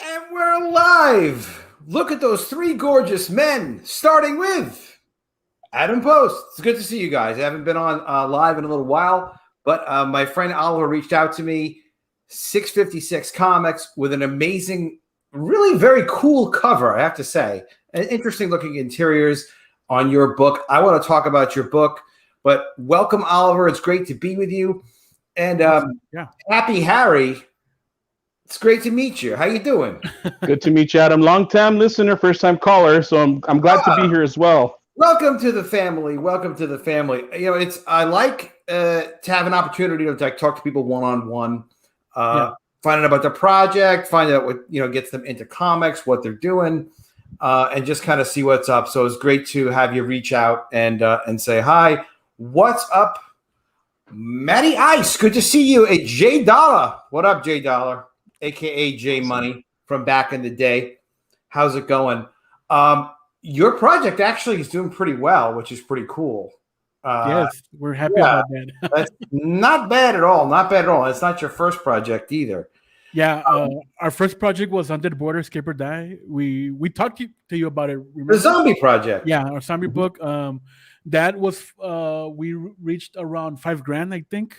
And we're live. Look at those three gorgeous men, starting with Adam Post. It's good to see you guys. I haven't been on live in a little while, but my friend Oliver reached out to me, 656 Comics, with an amazing, really very cool cover, I have to say. And interesting looking interiors on your book. I want to talk about your book, but welcome, Oliver. It's great to be with you. And Happy Harry. It's great to meet you. How you doing? Good to meet you, Adam. Long-time listener, first-time caller. So I'm glad to be here as well. Welcome to the family. Welcome to the family. You know, I like to have an opportunity to like talk to people one-on-one, find out about their project, find out what gets them into comics, what they're doing, and just kind of see what's up. So it's great to have you reach out and say hi. What's up, Matty Ice? Good to see you. Hey, Jay Dollar. What up, Jay Dollar? AKA J Money from back in the day. How's it going? Your project actually is doing pretty well, which is pretty cool. Yes, we're happy about that. That's not bad at all. Not bad at all. It's not your first project either. Yeah, our first project was Under the Border, Escape or Die. We talked to you about it. Remember? The zombie project. Yeah, our zombie book. That was we reached around $5,000, I think.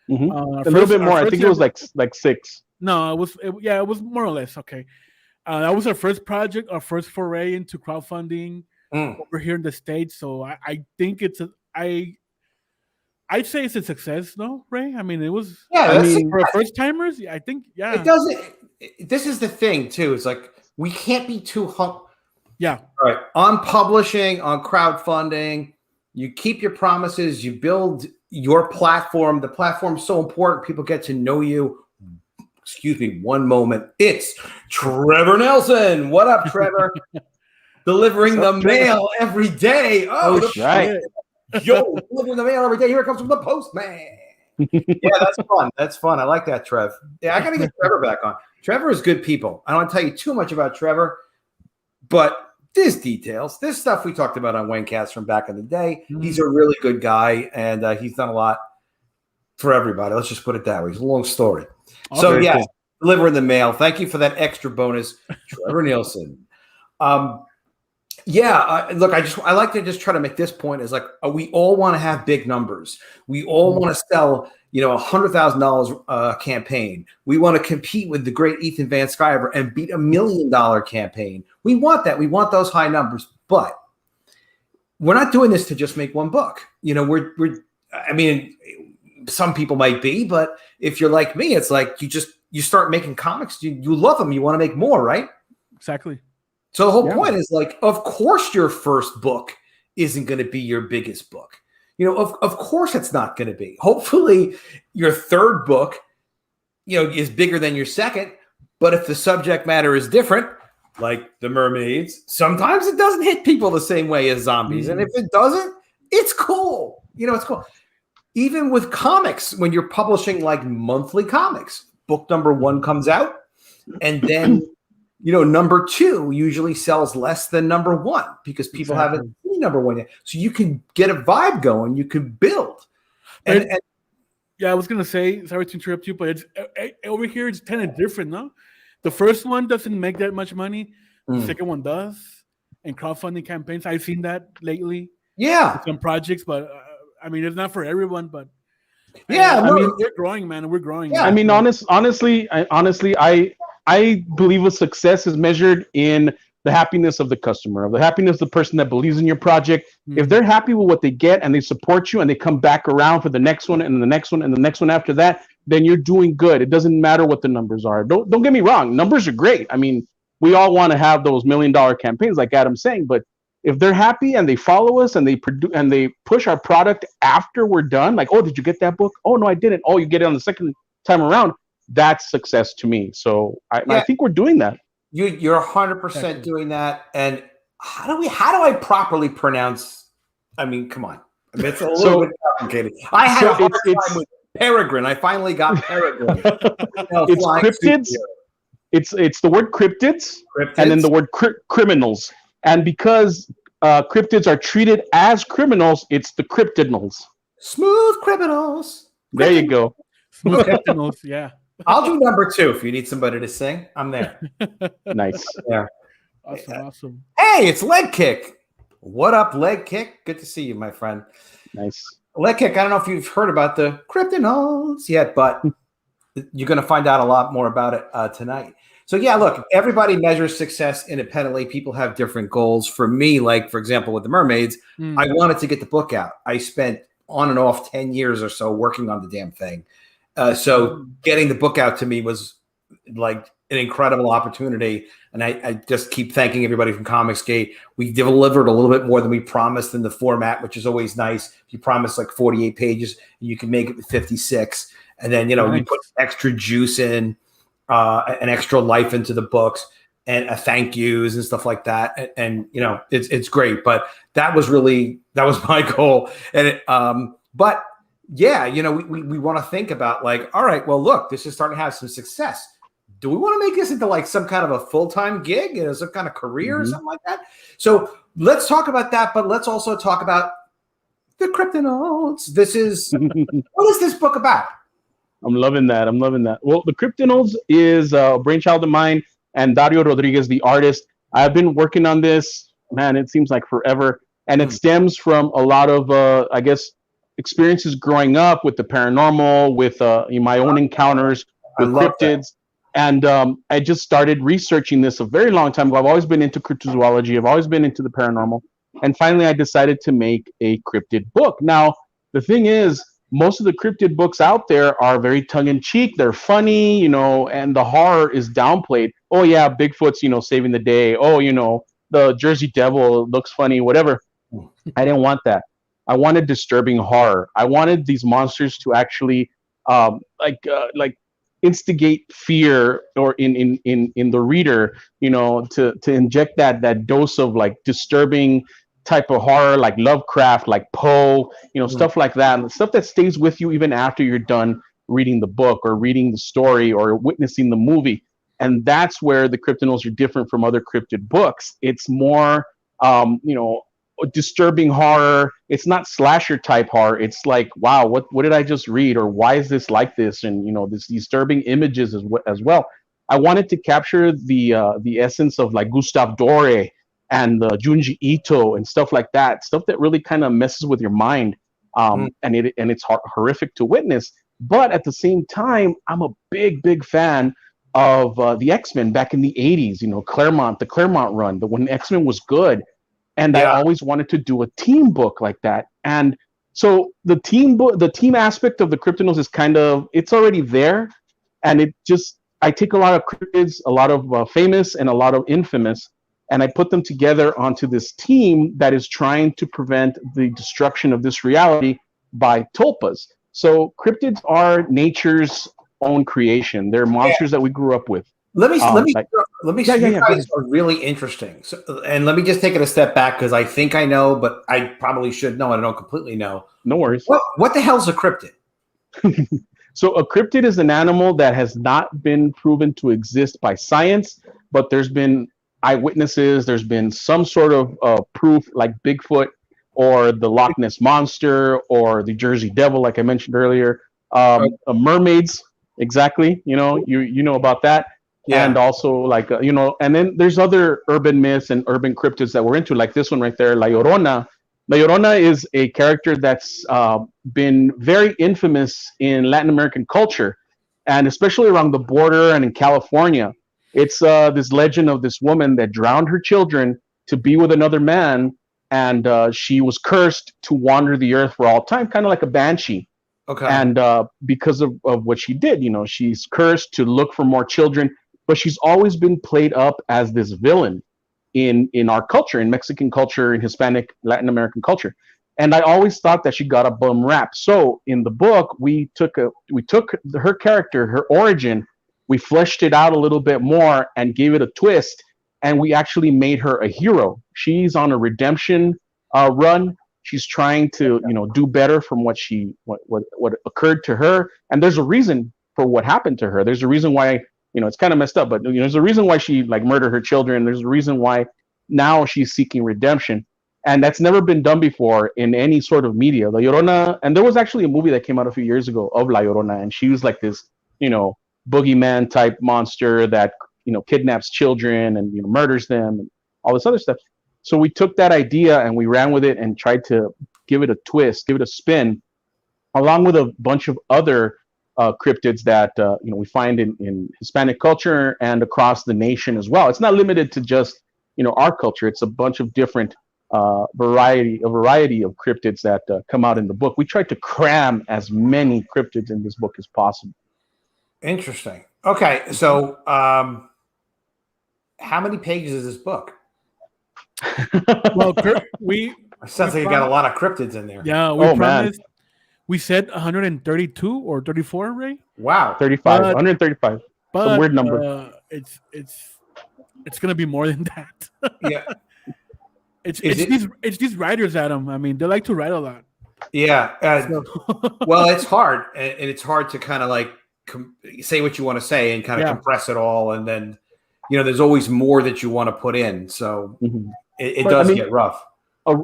Mm-hmm. A little bit more. I think it was like 6. No, it was more or less okay. That was our first project, our first foray into crowdfunding over here in the States. So I think I'd say it's a success, no, Ray? I mean, it was. Yeah, for first timers, I think. Yeah, it doesn't. This is the thing too. It's like we can't be too Yeah. All right. On publishing, on crowdfunding, you keep your promises. You build your platform. The platform's so important. People get to know you. Excuse me, one moment. It's Trevor Nelson. What up, Trevor? Delivering the mail every day. Oh, right. Yo, delivering the mail every day. Here it comes from the postman. Yeah, that's fun. That's fun. I like that, Trev. Yeah, I got to get Trevor back on. Trevor is good people. I don't want to tell you too much about Trevor, but there's details. There's stuff we talked about on Wayncast from back in the day. He's a really good guy, and he's done a lot for everybody. Let's just put it that way. It's a long story. Okay, So, yeah, delivering the mail. Thank you for that extra bonus, Trevor Nielsen. Look, I like to just try to make this point is like we all want to have big numbers. We all want to sell, $100,000 campaign. We want to compete with the great Ethan Van Sciver and beat $1 million campaign. We want that. We want those high numbers, but we're not doing this to just make one book. Some people might be, but if you're like me, it's like you start making comics. You love them. You want to make more, right? Exactly. So the whole point is like, of course, your first book isn't going to be your biggest book. Of course it's not going to be. Hopefully your third book, is bigger than your second. But if the subject matter is different, like the Mermaids, sometimes it doesn't hit people the same way as zombies. And if it doesn't, it's cool. It's cool. Even with comics, when you're publishing like monthly comics, book number 1 comes out, and then number 2 usually sells less than number 1 because people haven't seen number 1 yet. So you can get a vibe going, you can build. And I was gonna say, sorry to interrupt you, but it's over here. It's kind of different, no? The first one doesn't make that much money. The second one does. And crowdfunding campaigns, I've seen that lately. Yeah, some projects, but. It's not for everyone, but we're growing, man. We're growing. Yeah. Honestly, I believe a success is measured in the happiness of the customer, of the happiness of the person that believes in your project. If they're happy with what they get and they support you and they come back around for the next one and the next one and the next one after that, then you're doing good. It doesn't matter what the numbers are. Don't get me wrong. Numbers are great. We all want to have those $1 million campaigns, like Adam's saying, but if they're happy and they follow us and they push our product after we're done, like, oh, did you get that book? Oh, no, I didn't. Oh, you get it on the second time around. That's success to me. So I think we're doing that. You're 100% doing that. And how do I properly pronounce? Come on. It's a little bit complicated. I had a hard time with Peregrine. I finally got Peregrine. It's cryptids. It's the word cryptids and then the word criminals. And because cryptids are treated as criminals, it's the Cryptidnals. Smooth criminals. There you go. Smooth Cryptidnals, yeah. I'll do number 2 if you need somebody to sing. I'm there. Nice. Yeah. Awesome. Hey, it's Leg Kick. What up, Leg Kick? Good to see you, my friend. Nice. Leg Kick, I don't know if you've heard about the Cryptidnals yet, but you're going to find out a lot more about it tonight. So, yeah, look, everybody measures success independently. People have different goals. For me, like, for example, with the Mermaids, I wanted to get the book out. I spent on and off 10 years or so working on the damn thing. So getting the book out to me was like an incredible opportunity. And I just keep thanking everybody from Comicsgate. We delivered a little bit more than we promised in the format, which is always nice. You promise like 48 pages, and you can make it 56. And then, you put extra juice in, an extra life into the books, and a thank yous and stuff like that. And it's great. But that was my goal. And but yeah, we want to think about like, all right, well, look, this is starting to have some success. Do we want to make this into like some kind of a full-time gig, some kind of career or something like that? So let's talk about that, but let's also talk about the Cryptidnals. What is this book about? I'm loving that. Well, the Cryptidnals is a brainchild of mine and Dario Rodriguez, the artist. I've been working on this, man, it seems like forever. And it stems from a lot of, I guess, experiences growing up with the paranormal, with my own encounters with cryptids. And I just started researching this a very long time ago. I've always been into cryptozoology. I've always been into the paranormal. And finally, I decided to make a cryptid book. Now, the thing is, most of the cryptid books out there are very tongue-in-cheek. They're funny, and the horror is downplayed. Oh, yeah, Bigfoot's, saving the day. Oh, the Jersey Devil looks funny, whatever. I didn't want that. I wanted disturbing horror. I wanted these monsters to actually, like instigate fear or in the reader, to inject that dose of like disturbing type of horror, like Lovecraft, like Poe, stuff like that, and stuff that stays with you even after you're done reading the book or reading the story or witnessing the movie. And that's where the Cryptidnals are different from other cryptid books. It's more, disturbing horror. It's not slasher type horror. It's like, wow, what did I just read, or why is this like this? And this disturbing images as well. I wanted to capture the essence of like Gustave Doré and Junji Ito and stuff like that. Stuff that really kind of messes with your mind, and it's horrific to witness. But at the same time, I'm a big fan of the X-Men back in the 80s. The Claremont run, when X-Men was good. And I always wanted to do a team book like that. And so the team aspect of the Cryptidnals is it's already there. And I take a lot of cryptids, a lot of famous and a lot of infamous, and I put them together onto this team that is trying to prevent the destruction of this reality by tulpas. So cryptids are nature's own creation. They're monsters that we grew up with. Let me say you guys are really interesting. So, and let me just take it a step back because I think I know, but I probably should know. I don't completely know. No worries. What the hell's a cryptid? So a cryptid is an animal that has not been proven to exist by science, but there's been eyewitnesses. There's been some sort of proof, like Bigfoot or the Loch Ness Monster or the Jersey Devil, like I mentioned earlier. Mermaids, exactly. You know about that. Yeah. And also like, and then there's other urban myths and urban cryptids that we're into, like this one right there, La Llorona. La Llorona is a character that's been very infamous in Latin American culture, and especially around the border and in California. It's this legend of this woman that drowned her children to be with another man, and she was cursed to wander the earth for all time, kind of like a banshee. Okay. And because of what she did, she's cursed to look for more children. But she's always been played up as this villain in our culture, in Mexican culture, in Hispanic, Latin American culture. And I always thought that she got a bum rap. So in the book, we took her character, her origin, we fleshed it out a little bit more and gave it a twist. And we actually made her a hero. She's on a redemption run. She's trying to, do better from what occurred to her. And there's a reason for what happened to her. There's a reason why. It's kind of messed up, but there's a reason why she murdered her children. There's a reason why now she's seeking redemption, and that's never been done before in any sort of media. La Llorona, and there was actually a movie that came out a few years ago of La Llorona, and she was like this, boogeyman type monster that kidnaps children and murders them and all this other stuff. So we took that idea and we ran with it and tried to give it a twist, give it a spin, along with a bunch of other cryptids that we find in Hispanic culture and across the nation as well. It's not limited to just our culture. It's a bunch of different variety of cryptids that come out in the book. We tried to cram as many cryptids in this book as possible. Interesting. Okay, so how many pages is this book? Well, it sounds like you got a lot of cryptids in there. Yeah, we promised. We said 132 or 34, Ray? Wow, 35, 135. But it's a weird number. It's gonna be more than that. Yeah. It's these writers, Adam. I mean, they like to write a lot. Yeah. Well, it's hard, and it's hard to kind of like say what you want to say and kind of compress it all, and then there's always more that you want to put in. So it does get rough.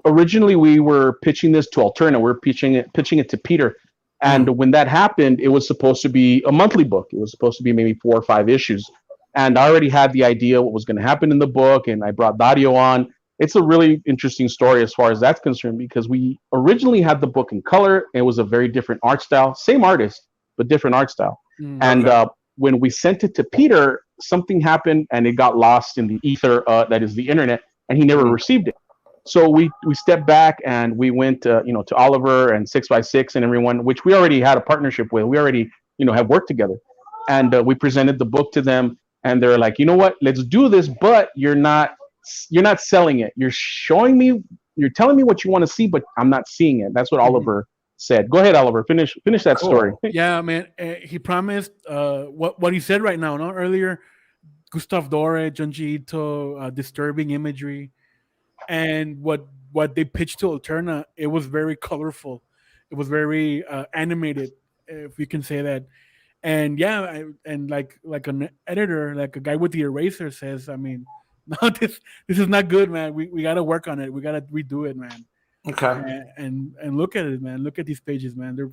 Originally, we were pitching this to Alterna. We were pitching it to Peter, and when that happened, it was supposed to be a monthly book. It was supposed to be maybe 4 or 5 issues, and I already had the idea what was going to happen in the book, and I brought Dario on. It's a really interesting story as far as that's concerned, because we originally had the book in color. It was a very different art style, same artist, but different art style. And when we sent it to Peter, something happened and it got lost in the ether, that is the internet, and he never received it. So we stepped back and we went to Oliver and 6x6 and everyone, which we already had a partnership with. We already have worked together, and we presented the book to them, and they're like, you know what, let's do this, but you're not selling it. You're telling me what you want to see, but I'm not seeing it. That's what Oliver said. Go ahead, Oliver. Finish that story. Yeah, man. He promised what he said right now. No, earlier, Gustav Dore, Junji Ito, disturbing imagery, and what they pitched to Alterna. It was very colorful. It was very animated, if you can say that. And yeah, and like an editor, like a guy with the eraser says, I mean, no, this is not good, man. We got to work on it. We got to redo it, man. Okay. And look at it, man. Look at these pages, man. They're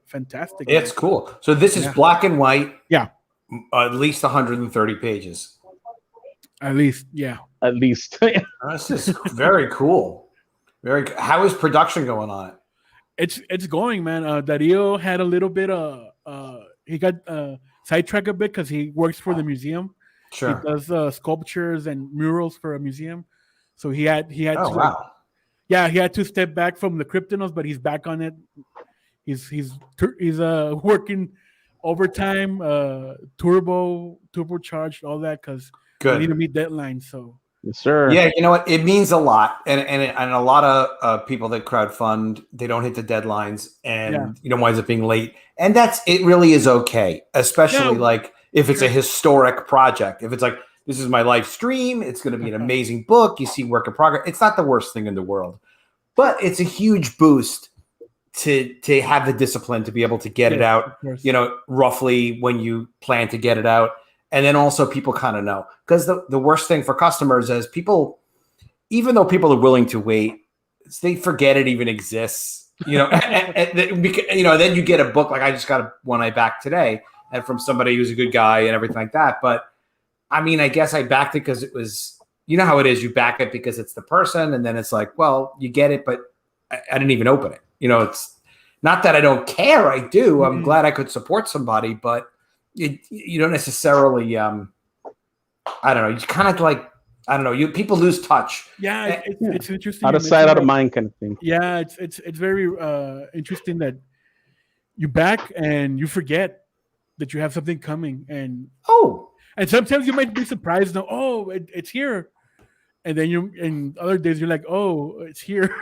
fantastic. It's cool. So this is black and white. Yeah. At least 130 pages. At least, yeah. At least. This is very cool. Very good. How is production going on it? It's going, man. Dario had a little bit he got sidetracked a bit because he works for the museum. Sure. He does sculptures and murals for a museum. So he had oh, to, wow. Yeah, he had to step back from the Cryptidnals, but he's back on it. He's working overtime, turbocharged, all that, because we need to meet deadlines. So yes, sir. Yeah, you know what? It means a lot, and a lot of people that crowdfund, they don't hit the deadlines, and winds up being late, and it really is okay, especially like if it's a historic project. If it's like, this is my live stream, it's going to be an amazing book. You see work in progress. It's not the worst thing in the world, but it's a huge boost to have the discipline to be able to get it out, roughly when you plan to get it out. And then also people kind of know, because the worst thing for customers is people, even though people are willing to wait, they forget it even exists, and then you get a book. Like I just got one I backed today, and from somebody who's a good guy and everything like that. But I mean, I guess I backed it because it was, how it is. You back it because it's the person, and then it's like, well, you get it, but I didn't even open it. It's not that I don't care. I do. I'm glad I could support somebody, but you don't necessarily. I don't know. You kind of like, I don't know. People lose touch. Yeah, it's interesting. Out of sight, out of mind, kind of thing. Yeah, it's very interesting that you back and you forget that you have something coming, and sometimes you might be surprised. Now, it's here, and then other days you're like, it's here.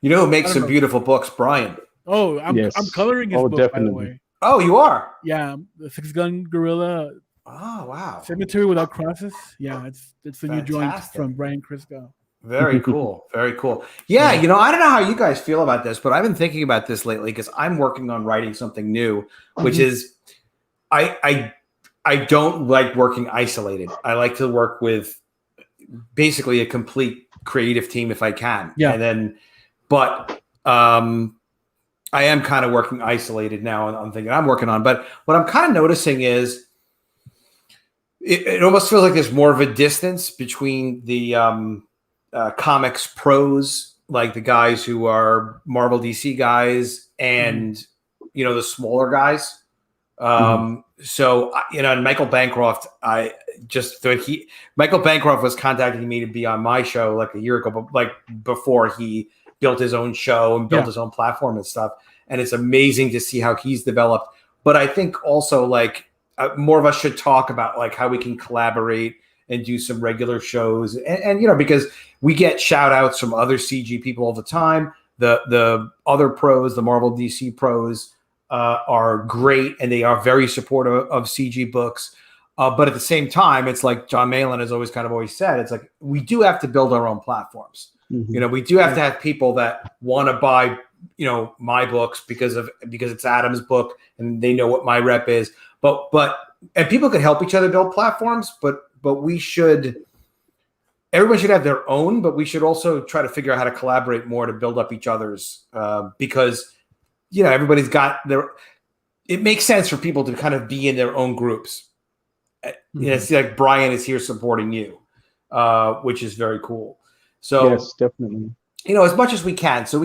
Who makes some beautiful books, Brian? Oh, I'm coloring his book, definitely. by the way. Oh, you are? Yeah, the 6-Gun Gorilla. Oh, wow. Cemetery Without Crosses. Yeah, it's the new joint from Brian Crisco. Very cool. Very cool. Yeah, I don't know how you guys feel about this, but I've been thinking about this lately because I'm working on writing something new, which is I don't like working isolated. I like to work with basically a complete creative team if I can. Yeah. And then, I am kind of working isolated now on thinking I'm working on. But what I'm kind of noticing is it almost feels like there's more of a distance between the comics pros, like the guys who are Marvel DC guys, and the smaller guys. So and Michael Bancroft, Michael Bancroft was contacting me to be on my show like a year ago, but like before he built his own show and built his own platform and stuff. And it's amazing to see how he's developed. But I think also like more of us should talk about like how we can collaborate and do some regular shows. And because we get shout outs from other CG people all the time. The other pros, the Marvel DC pros, are great, and they are very supportive of CG books. But at the same time, it's like John Malin has always said, it's like we do have to build our own platforms. We do have to have people that want to buy, my books because it's Adam's book and they know what my rep is. But people can help each other build platforms, but everyone should have their own, but we should also try to figure out how to collaborate more to build up each other's, because everybody's got it makes sense for people to kind of be in their own groups. It's like Brian is here supporting you, which is very cool. So yes, definitely. As much as we can. So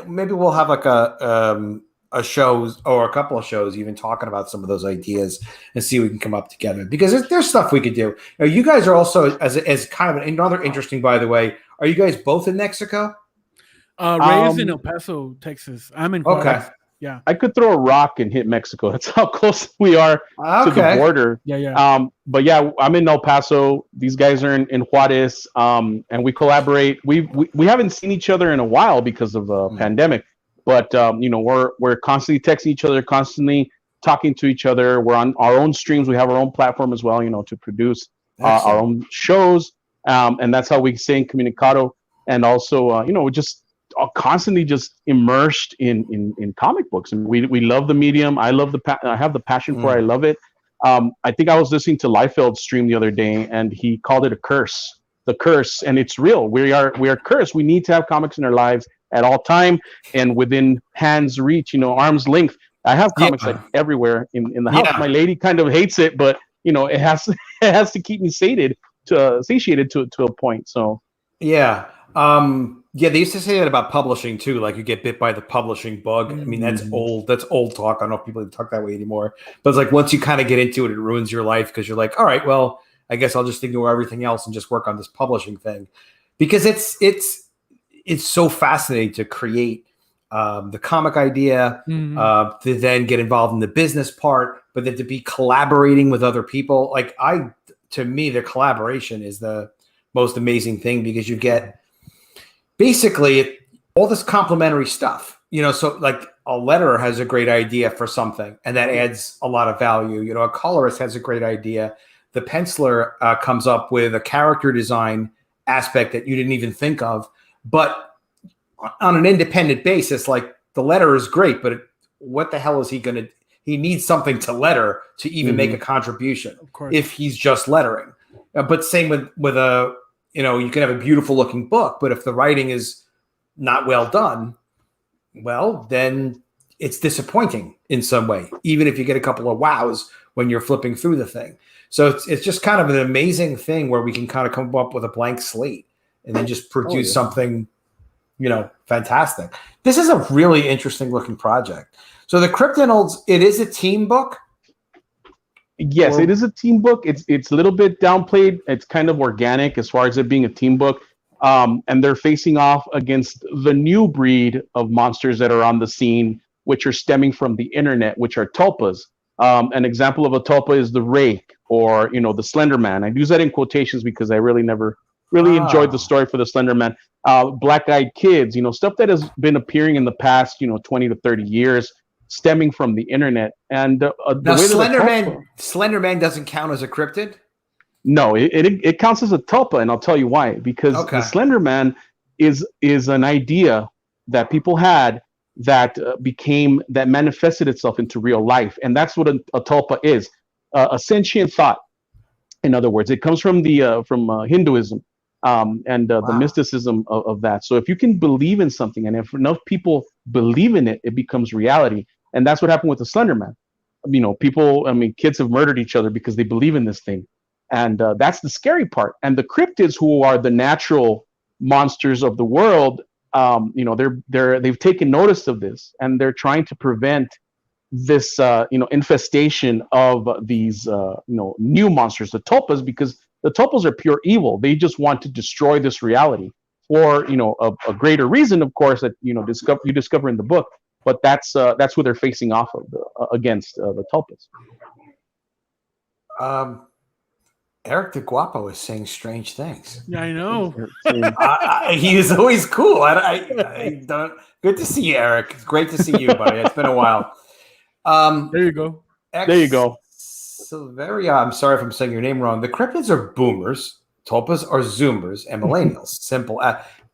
maybe we'll have like a show or a couple of shows even talking about some of those ideas and see if we can come up together, because there's stuff we could do. You guys are also as kind of another interesting, by the way, are you guys both in Mexico? Ray is in El Paso, Texas. I'm in Juarez. Okay. Yeah. I could throw a rock and hit Mexico. That's how close we are to the border. Yeah. But yeah, I'm in El Paso. These guys are in Juarez. And we collaborate. We haven't seen each other in a while because of the pandemic. But we're constantly texting each other, constantly talking to each other. We're on our own streams. We have our own platform as well, to produce our own shows. And that's how we stay incommunicado. And also, we just constantly just immersed in comic books, and we love the medium. I have the passion for it. I love it. I think I was listening to Liefeld's stream the other day, and he called it a curse. The curse, and it's real. We are cursed. We need to have comics in our lives at all time and within hands reach, arm's length. I have comics like everywhere in the house. My lady kind of hates it, but it has to keep me satiated to a point. So they used to say that about publishing too. Like you get bit by the publishing bug. I mean, that's old. That's old talk. I don't know if people talk that way anymore. But it's like once you kind of get into it, it ruins your life because you're like, all right, well, I guess I'll just ignore everything else and just work on this publishing thing, because it's so fascinating to create the comic idea, to then get involved in the business part, but then to be collaborating with other people. Like to me, the collaboration is the most amazing thing, because you get basically all this complementary stuff, so like a letterer has a great idea for something and that adds a lot of value. A colorist has a great idea. The penciler comes up with a character design aspect that you didn't even think of, but on an independent basis, like the letterer is great, but what the hell is he needs something to letter to even make a contribution if he's just lettering. But same with a, you can have a beautiful looking book, but if the writing is not well done, well, then it's disappointing in some way, even if you get a couple of wows when you're flipping through the thing. So it's just kind of an amazing thing where we can kind of come up with a blank slate and then just produce something, fantastic. This is a really interesting looking project. So the Cryptidnals, it is a team book. Yes, it is a team book. It's a little bit downplayed. It's kind of organic as far as it being a team book. And they're facing off against the new breed of monsters that are on the scene, which are stemming from the internet, which are tulpas. An example of a tulpa is the Rake, or the Slender Man. I use that in quotations because I really never enjoyed the story for the Slender Man. Black-eyed kids, stuff that has been appearing in the past 20 to 30 years, stemming from the internet. And now Slender Man doesn't count as a cryptid? No, it counts as a tulpa, and I'll tell you why. Because the Slender Man is an idea that people had that that manifested itself into real life, and that's what a tulpa is, a sentient thought. In other words, it comes from Hinduism. and the mysticism of that. So if you can believe in something, and if enough people believe in it, it becomes reality. And that's what happened with the Slender Man. Kids have murdered each other because they believe in this thing. And that's the scary part. And the cryptids, who are the natural monsters of the world, they've taken notice of this, and they're trying to prevent this infestation of these new monsters, the tulpas, because the tulpas are pure evil. They just want to destroy this reality for a greater reason, of course, that you discover in the book. But that's what they're facing off of against the tulpas. Eric the Guapo is saying strange things. Yeah, I know. He is always cool. I don't. Good to see you, Eric. It's great to see you, buddy. It's been a while. There you go. There you go. Silveria, I'm sorry if I'm saying your name wrong. The cryptids are boomers, tulpas are zoomers, and millennials. Simple.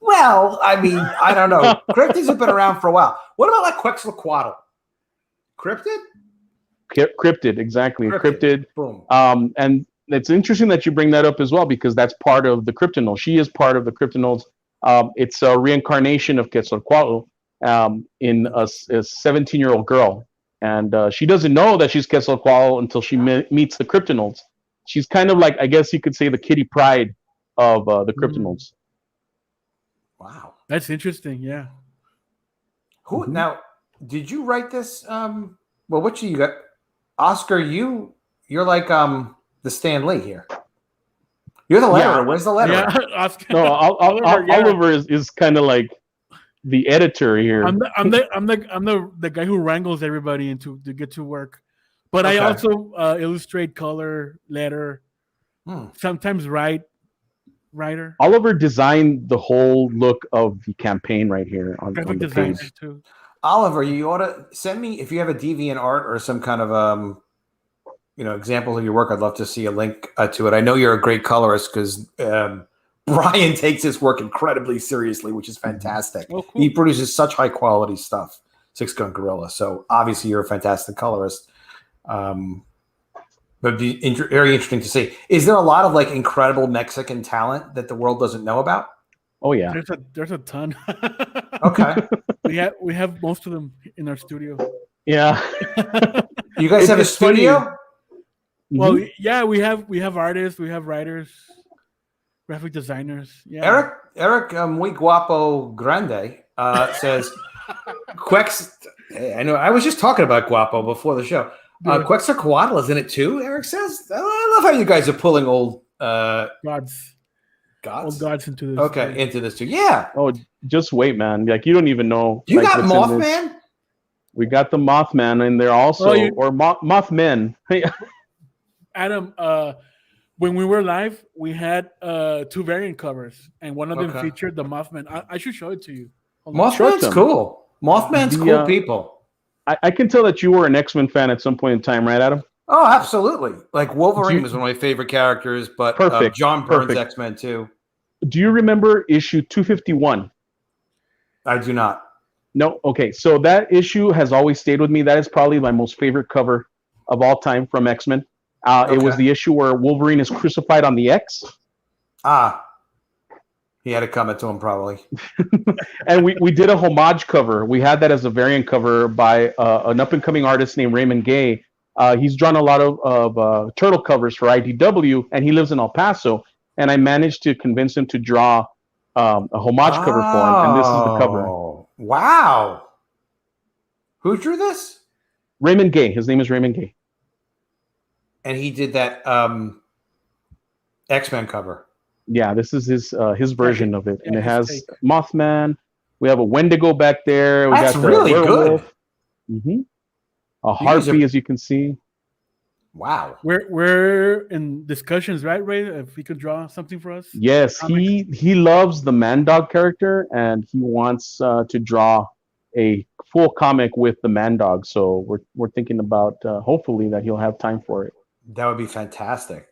Well, I mean, I don't know. Cryptids have been around for a while. What about like Quetzalcoatl? Cryptid? Cryptid, exactly. Cryptid. Boom. And it's interesting that you bring that up as well, because that's part of the Cryptidnals. She is part of the Cryptidnals. It's a reincarnation of Quetzalcoatl in a 17-year-old girl. And she doesn't know that she's Quetzalcoatl until she meets the Cryptidnals. She's kind of like, I guess you could say, the Kitty Pryde of the Cryptidnals. Wow. That's interesting, yeah. Who now, did you write this? Well, what you got? Oscar, you're like the Stan Lee here. You're the letterer. Yeah. Where's the letterer? Yeah, Oscar. No, Oliver is kind of like the editor here. I'm the guy who wrangles everybody to get to work. But okay. I also illustrate, color, letter, sometimes writer. Oliver designed the whole look of the campaign right here on the page. Too. Oliver, you ought to send me, if you have a deviant art or some kind of example of your work. I'd love to see a link to it. I know you're a great colorist because Brian takes his work incredibly seriously, which is fantastic. Oh, cool. He produces such high quality stuff. Six Gun Gorilla. So obviously you're a fantastic colorist. But it'd be very interesting to see. Is there a lot of like incredible Mexican talent that the world doesn't know about? Oh yeah, there's a ton. Okay, we have most of them in our studio. Yeah, you guys have a studio? Well, yeah, we have artists, we have writers, graphic designers. Yeah, Eric muy guapo grande says, I know. I was just talking about Guapo before the show. Quetzalcoatl is in it too, Eric says. I love how you guys are pulling old gods into this. Okay, into this too. Yeah. Oh, just wait, man. Like you don't even know. You got Mothman? We got the Mothman in there also, or Mothmen. Adam, when we were live, we had 2 variant covers, and one of them featured the Mothman. I should show it to you. Mothman's cool. Mothman's cool people. I can tell that you were an X-Men fan at some point in time, right, Adam? Oh, absolutely. Like Wolverine was one of my favorite characters, but John Byrne's X-Men too. Do you remember issue 251? I do not. No? Okay. So that issue has always stayed with me. That is probably my most favorite cover of all time from X-Men. It was the issue where Wolverine is crucified on the X. He had it coming to him probably. And we did a homage cover. We had that as a variant cover by an up-and-coming artist named Raymond Gay. He's drawn a lot of turtle covers for IDW, and he lives in El Paso. And I managed to convince him to draw a homage cover for him, and this is the cover. Wow. Who drew this? Raymond Gay. His name is Raymond Gay. And he did that X-Men cover. Yeah, this is his version of it, and it has Mothman. We have a Wendigo back there. We That's got the really werewolf. Good. A harpy, as you can see. Wow. We're in discussions, right, Ray? If he could draw something for us. Yes, he loves the Man-Dog character, and he wants to draw a full comic with the Man-Dog. So we're thinking about hopefully that he'll have time for it. That would be fantastic.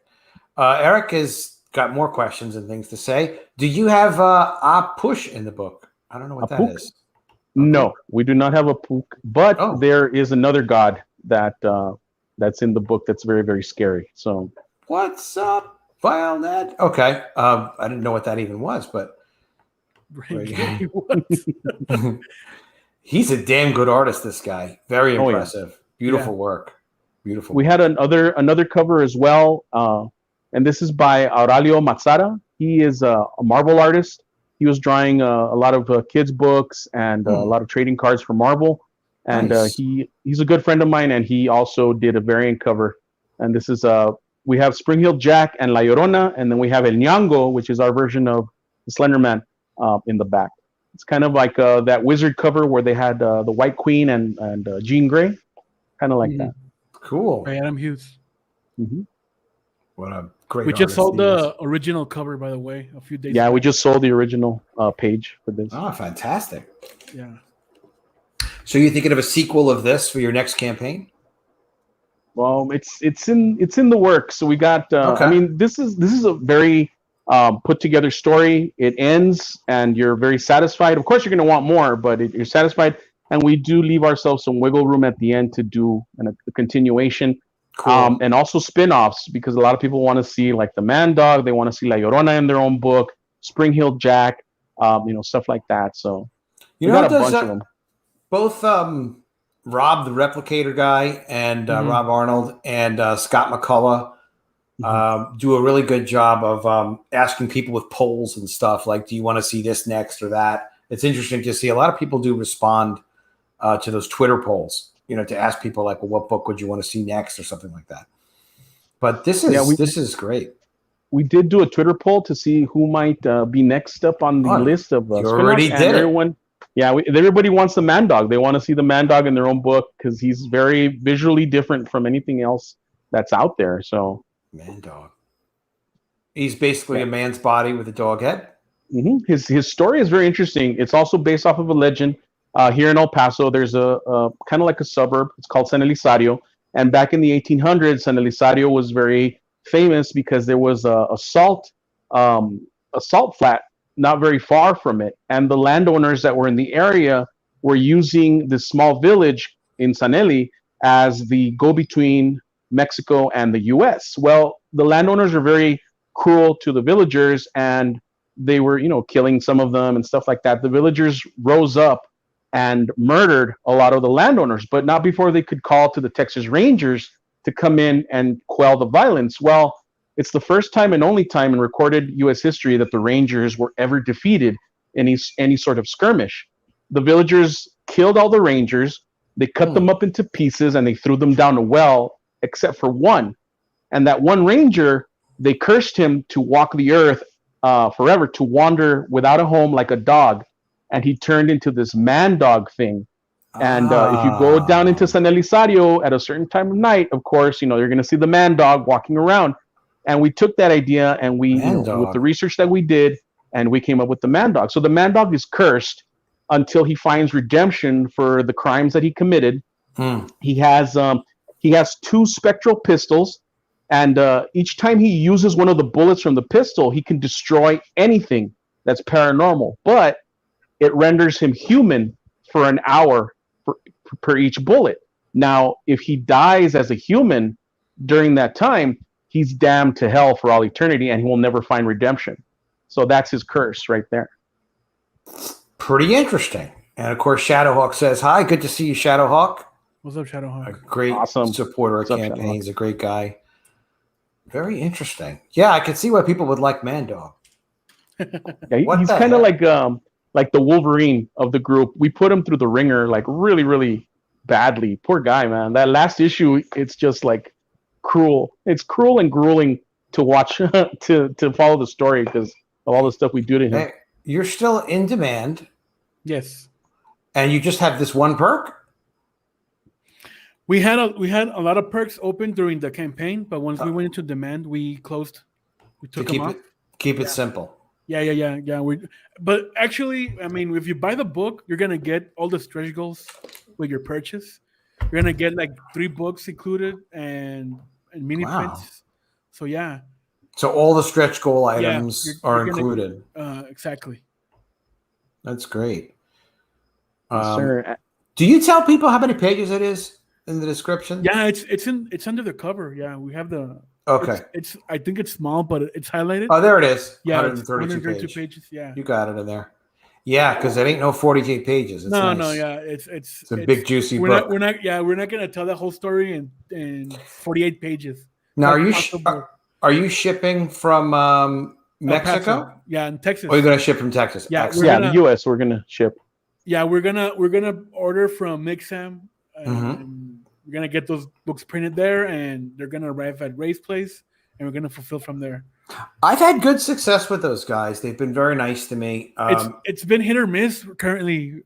Eric has got more questions and things to say. Do you have a push in the book? I don't know what that is. No, we do not have a Pook, but there is another god that's in the book that's very, very scary. So what's up? Violet. Okay. I didn't know what that even was, but he's a damn good artist. This guy, very impressive. Yeah. Beautiful work. Beautiful. We had another cover as well, and this is by Aurelio Mazzara. He is a Marvel artist. He was drawing a lot of kids' books and a lot of trading cards for Marvel. And nice. He's a good friend of mine, and he also did a variant cover. And this is we have Spring Heel Jack and La Llorona, and then we have El Ñango, which is our version of the Slender Man, in the back. It's kind of like that wizard cover where they had the White Queen and Jean Grey, kind of like that. Cool. By Adam Hughes. Mm-hmm. What a great. We just sold the original cover, by the way, a few days. Yeah, ago. we just sold the original page for this. Oh, fantastic! Yeah. So you're thinking of a sequel of this for your next campaign? Well, it's in the works. So we got. Okay. I mean, this is a very put together story. It ends, and you're very satisfied. Of course, you're going to want more, but you're satisfied. And we do leave ourselves some wiggle room at the end to do a continuation. Cool. And also spin-offs, because a lot of people want to see like the Man Dog, they want to see La Llorona in their own book, Spring Heel Jack, stuff like that. So we got a bunch of them. Both Rob the Replicator guy and Rob Arnold and Scott McCullough do a really good job of asking people with polls and stuff like, do you want to see this next or that? It's interesting to see. A lot of people do respond to those Twitter polls, to ask people like, well, what book would you want to see next or something like that. But this is great. We did do a Twitter poll to see who might be next up on the list of you already did everyone. Yeah, everybody wants the Man Dog. They want to see the Man Dog in their own book because he's very visually different from anything else that's out there. So Man Dog. He's basically a man's body with a dog head. Mm-hmm. His story is very interesting. It's also based off of a legend. Here in El Paso, there's a kind of like a suburb. It's called San Elizario. And back in the 1800s, San Elizario was very famous because there was a salt flat not very far from it. And the landowners that were in the area were using this small village in San Eli as the go-between Mexico and the U.S. Well, the landowners were very cruel to the villagers, and they were, killing some of them and stuff like that. The villagers rose up and murdered a lot of the landowners, but not before they could call to the Texas Rangers to come in and quell the violence. Well, it's the first time and only time in recorded U.S. history that the Rangers were ever defeated in any sort of skirmish. The villagers killed all the Rangers. They cut them up into pieces and they threw them down a well, except for one. And that one Ranger, they cursed him to walk the earth forever, to wander without a home like a dog. And he turned into this Man Dog thing. And if you go down into San Elizario at a certain time of night, of course, you're going to see the Man Dog walking around. And we took that idea and we, with the research that we did, and we came up with the Man Dog. So the Man Dog is cursed until he finds redemption for the crimes that he committed. He has 2 spectral pistols, and each time he uses one of the bullets from the pistol, he can destroy anything that's paranormal. But it renders him human for an hour per each bullet. Now, if he dies as a human during that time, he's damned to hell for all eternity, and he will never find redemption. So that's his curse right there. Pretty interesting. And of course, Shadowhawk says, hi, good to see you, Shadowhawk. What's up, Shadowhawk? A great supporter of campaign. He's a great guy. Very interesting. Yeah, I can see why people would like Man Dog. Yeah, he's kind of like the Wolverine of the group. We put him through the ringer like really, really badly. Poor guy, man. That last issue, it's just like cruel. It's cruel and grueling to watch, to follow the story because of all the stuff we do to him. Hey, you're still in demand. Yes. And you just have this one perk? We had a lot of perks open during the campaign, but once we went into demand, we closed. We took them off. Keep it simple. Yeah. But actually, I mean, if you buy the book, you're gonna get all the stretch goals with your purchase. You're gonna get like 3 books included and mini prints. So yeah. So all the stretch goal items are included. Exactly. That's great. Sir. Do you tell people how many pages it is in the description? Yeah, it's under the cover. Yeah, we have the Okay. It's I think it's small, but it's highlighted. Oh, there it is. Yeah, 132 132 pages. pages. Yeah. You got it in there. Yeah, because it ain't no 48 pages. It's No, nice. no, yeah, it's a big juicy we're book. We're not gonna tell the whole story in 48 pages. Now, Like, are you shipping from Mexico? Yeah, in Texas. Or are you going to ship from Texas? Yeah, Excellent. the U.S. We're gonna ship. Yeah, we're gonna order from Mixum, and Mm-hmm. we're gonna get those books printed there, and they're gonna arrive at Ray's place, and we're gonna fulfill from there. I've had good success with those guys. They've been very nice to me. It's been hit or miss currently,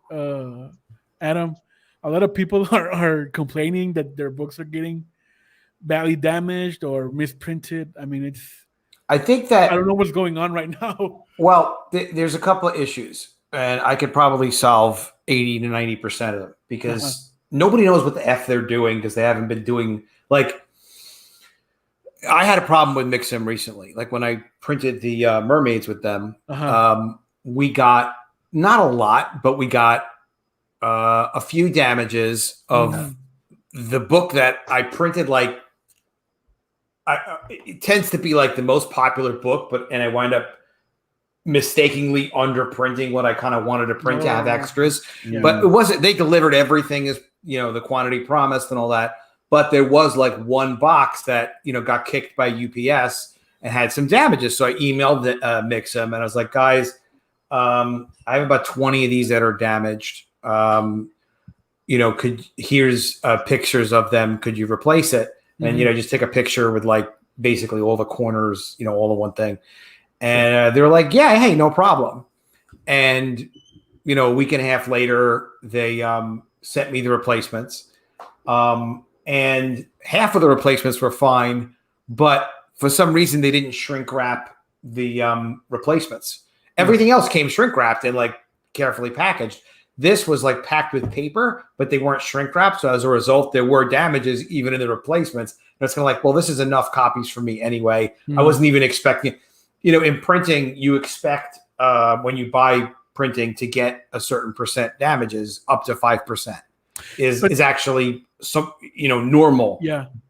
Adam. A lot of people are complaining that their books are getting badly damaged or misprinted. I mean, I think that I don't know what's going on right now. Well, there's a couple of issues, and I could probably solve 80 to 90% of them because nobody knows what the F they're doing because they haven't been doing like. I had a problem with Mixum recently. Like when I printed the mermaids with them, we got not a lot, but we got a few damages of the book that I printed. Like it tends to be like the most popular book, and I wind up mistakenly underprinting what I kind of wanted to print to have extras. Yeah. But it wasn't. They delivered everything as the quantity promised and all that. But there was like one box that, got kicked by UPS and had some damages. So I emailed Mixum and I was like, guys, I have about 20 of these that are damaged. Here's pictures of them. Could you replace it? And, just take a picture with like basically all the corners, all in one thing. And they were like, yeah, hey, no problem. And, a week and a half later, they sent me the replacements. And half of the replacements were fine, but for some reason they didn't shrink wrap the replacements. Everything else came shrink wrapped and like carefully packaged. This was like packed with paper, but they weren't shrink wrapped. So as a result, there were damages even in the replacements. And it's kind of like, well, this is enough copies for me anyway. I wasn't even expecting, in printing, you expect when you buy printing to get a certain percent damages, up to 5% is actually some normal,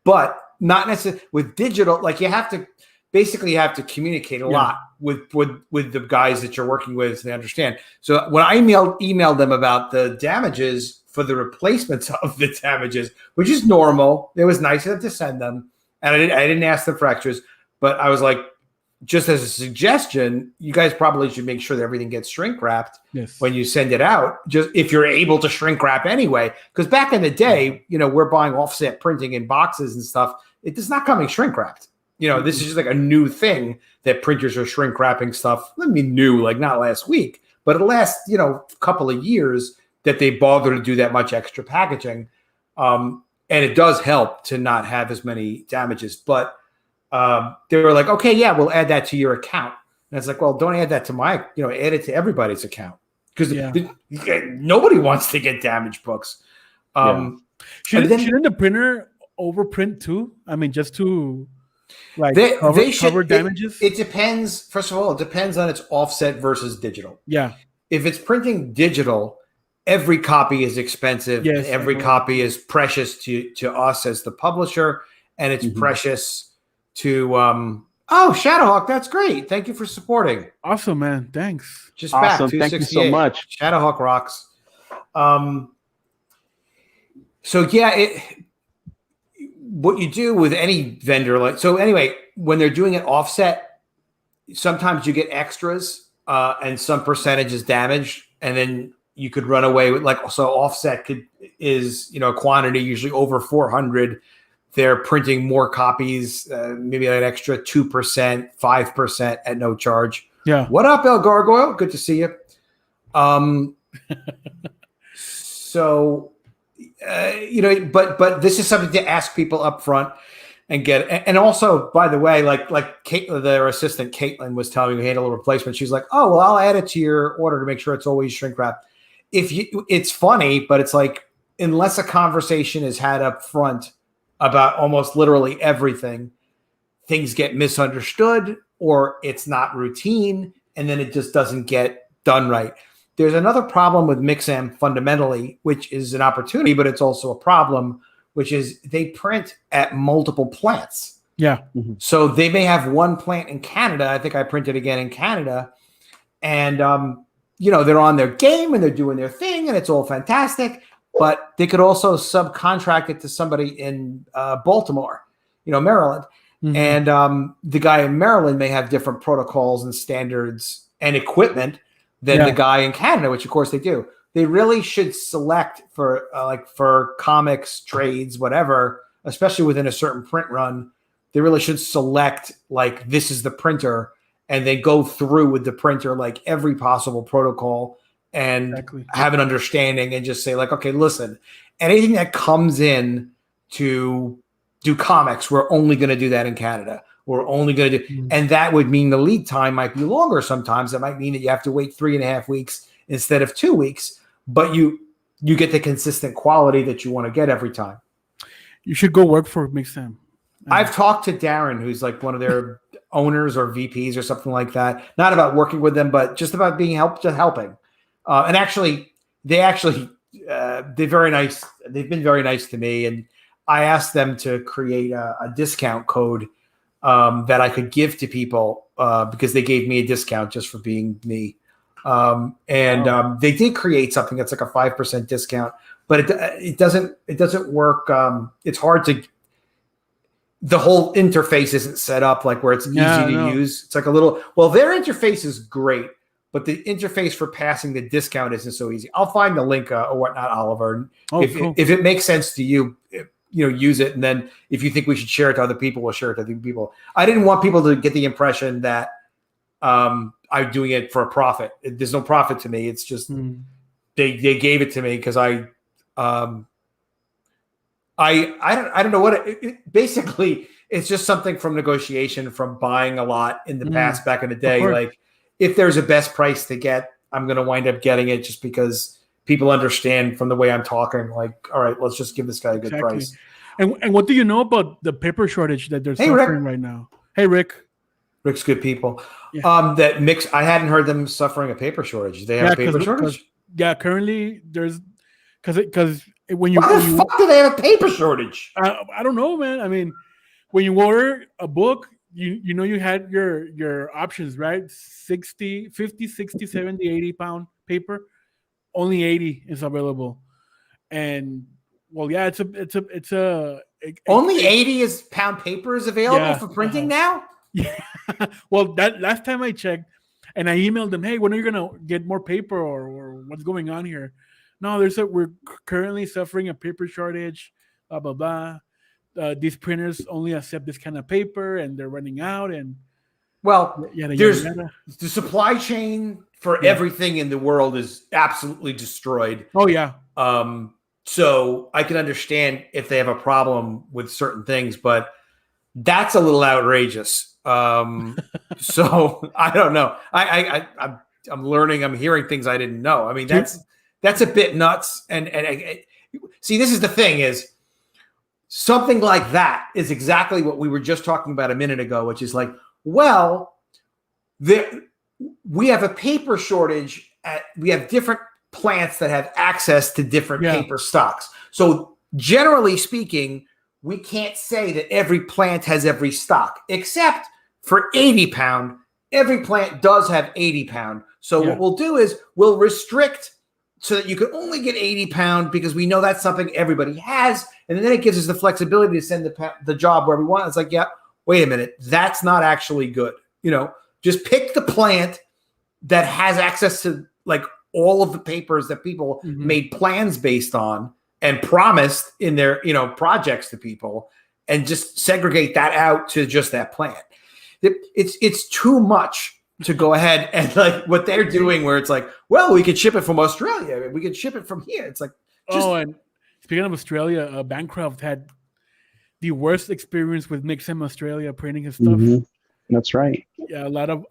but not necessarily with digital. Like you have to communicate a lot with the guys that you're working with, so they understand. So when I emailed them about the damages for the replacements of the damages, which is normal, it was nice of them to send them, and I didn't ask them for extras, but I was like, just as a suggestion, you guys probably should make sure that everything gets shrink wrapped when you send it out. Just if you're able to shrink wrap anyway, because back in the day, we're buying offset printing in boxes and stuff. It is not coming shrink wrapped. This is just like a new thing that printers are shrink wrapping stuff. I mean, new, like not last week, but the last couple of years that they bother to do that much extra packaging, and it does help to not have as many damages, but. They were like, okay, yeah, we'll add that to your account. And it's like, well, don't add that to my, add it to everybody's account because nobody wants to get damaged books. Shouldn't the printer overprint too? I mean, just to like cover damages? It depends. First of all, it depends on its offset versus digital. Yeah. If it's printing digital, every copy is expensive. Yes, every copy is precious to us as the publisher, and it's precious to Shadowhawk, that's great. Thank you for supporting. Awesome, man. Thanks. Just awesome. Back. Thank you so much. Shadowhawk rocks. So yeah, what you do with any vendor, when they're doing an offset, sometimes you get extras and some percentage is damaged, and then you could run away with offset is a quantity usually over 400. They're printing more copies, maybe an extra 2%, 5% at no charge. Yeah. What up, El Gargoyle? Good to see you. But this is something to ask people up front and get. And also, by the way, like their assistant Caitlin was telling me, we handle a replacement. She's like, oh, well, I'll add it to your order to make sure it's always shrink wrapped. It's funny, but it's like, unless a conversation is had up front about almost literally everything, things get misunderstood or it's not routine, and then it just doesn't get done right. There's another problem with Mixum fundamentally, which is an opportunity, but it's also a problem, which is they print at multiple plants. Yeah. So they may have one plant in Canada. I think I printed again in Canada, and they're on their game and they're doing their thing, and it's all fantastic. But they could also subcontract it to somebody in Baltimore, Maryland. And the guy in Maryland may have different protocols and standards and equipment than the guy in Canada, which of course they do. They really should select for comics, trades, whatever, especially within a certain print run. They really should select this is the printer, and they go through with the printer every possible protocol and have an understanding and just say okay, listen, anything that comes in to do comics, we're only going to do that in Canada. We're only going to do, and that would mean the lead time might be longer. Sometimes it might mean that you have to wait 3.5 weeks instead of 2 weeks, but you get the consistent quality that you want to get every time. You should go work for Mixum. I've talked to Darren, who's one of their owners or VPs or something like that. Not about working with them, but just about being helping. And actually, they're very nice. They've been very nice to me, and I asked them to create a discount code that I could give to people because they gave me a discount just for being me. They did create something that's a 5% discount, but it doesn't work. It's hard to. The whole interface isn't set up where it's easy to use. It's a little. Well, their interface is great, but the interface for passing the discount isn't so easy. I'll find the link or whatnot, Oliver. If it makes sense to you, use it. And then if you think we should share it to other people, we'll share it to other people. I didn't want people to get the impression that I'm doing it for a profit. There's no profit to me. It's just they gave it to me because I don't know what basically it's just something from negotiation from buying a lot in the past back in the day. If there's a best price to get, I'm going to wind up getting it just because people understand from the way I'm talking. All right, let's just give this guy a good price. And what do you know about the paper shortage that they're suffering right now? Hey, Rick. Rick's good people. Yeah. I hadn't heard them suffering a paper shortage. They have a paper shortage? Currently there's because why the fuck do they have a paper shortage? I don't know, man. I mean, when you order a book, you had your options, right? 50, 60, 70, 80 pound paper. Only 80 is available. And only 80 pound paper is available for printing now? Yeah. Well, that last time I checked and I emailed them, hey, when are you gonna get more paper or what's going on here? No, we're currently suffering a paper shortage, blah, blah, blah. These printers only accept this kind of paper and they're running out. And there's the supply chain for everything in the world is absolutely destroyed. Oh, yeah. So I can understand if they have a problem with certain things, but that's a little outrageous. So I don't know. I'm learning. I'm hearing things I didn't know. I mean, that's a bit nuts. And see, this is the thing is something like that is exactly what we were just talking about a minute ago, which is we have a paper shortage. We have different plants that have access to different paper stocks. So generally speaking, we can't say that every plant has every stock, except for 80 pound. Every plant does have 80 pound. So what we'll do is we'll restrict so that you can only get 80 pound because we know that's something everybody has. And then it gives us the flexibility to send the job where we want. It's wait a minute. That's not actually good. Just pick the plant that has access to all of the papers that people made plans based on and promised in their, projects to people, and just segregate that out to just that plant. It's too much to go ahead and what they're doing where it's we could ship it from Australia. We could ship it from here. It's and speaking of Australia, Bancroft had the worst experience with Mixum Australia printing his stuff. That's right. Yeah, a lot of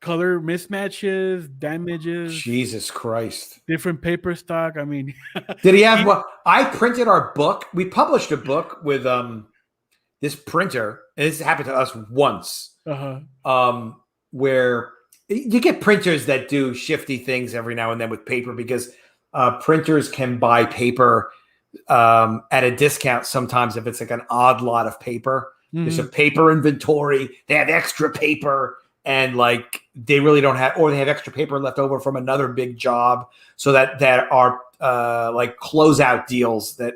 color mismatches, damages. Jesus Christ. Different paper stock. I mean, did he have I printed our book. We published a book with this printer, and this happened to us once. Where you get printers that do shifty things every now and then with paper because printers can buy paper at a discount sometimes if it's an odd lot of paper. There's a paper inventory. They have extra paper, and like they really don't have, or they have extra paper left over from another big job, so that are like closeout deals that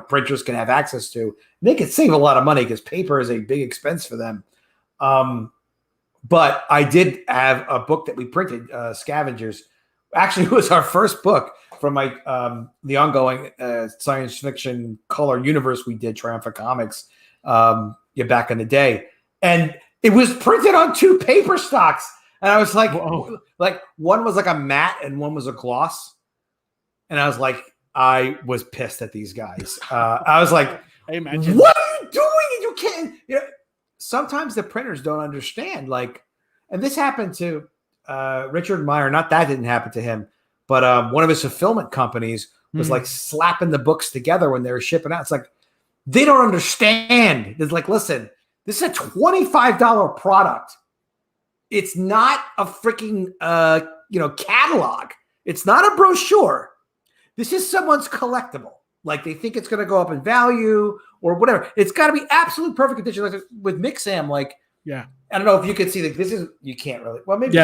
printers can have access to. And they can save a lot of money because paper is a big expense for them. But I did have a book that we printed, Scavengers. Actually, it was our first book from my the ongoing science fiction color universe we did, Triumphant Comics, back in the day. And it was printed on 2 paper stocks. And I was like, whoa. Like one was like a matte and one was a gloss. And I was like, I was pissed at these guys. I was like, I imagine. What are you doing? You can't. Sometimes the printers don't understand. Like, and this happened to Richard Meyer. Not that didn't happen to him, but one of his fulfillment companies was like slapping the books together when they were shipping out. It's like they don't understand. It's like, listen, this is a $25 product. It's not a freaking catalog. It's not a brochure. This is someone's collectible. Like they think it's going to go up in value or whatever. It's got to be absolute perfect condition. Like with Mixam, like I don't know if you could see that this is you can't really. Well, maybe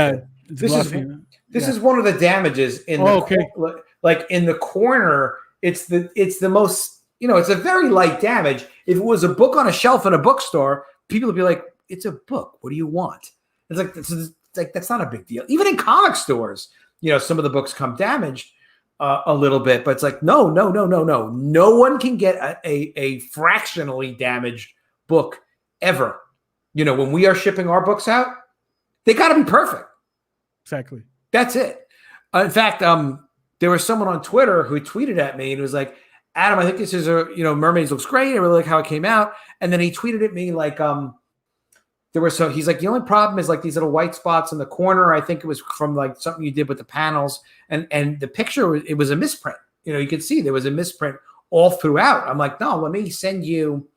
this is one of the damages in like in the corner. It's the most it's a very light damage. If it was a book on a shelf in a bookstore, people would be like, "It's a book. What do you want?" It's like that's not a big deal. Even in comic stores, some of the books come damaged. A little bit, but it's like, no. No one can get a fractionally damaged book ever. When we are shipping our books out, they got to be perfect. Exactly. That's it. In fact, there was someone on Twitter who tweeted at me and was like, Adam, I think this is Mermaids looks great. I really like how it came out. And then he tweeted at me like, he's like, the only problem is like these little white spots in the corner. I think it was from like something you did with the panels and the picture, it was a misprint. You could see there was a misprint all throughout. I'm like, no, let me send you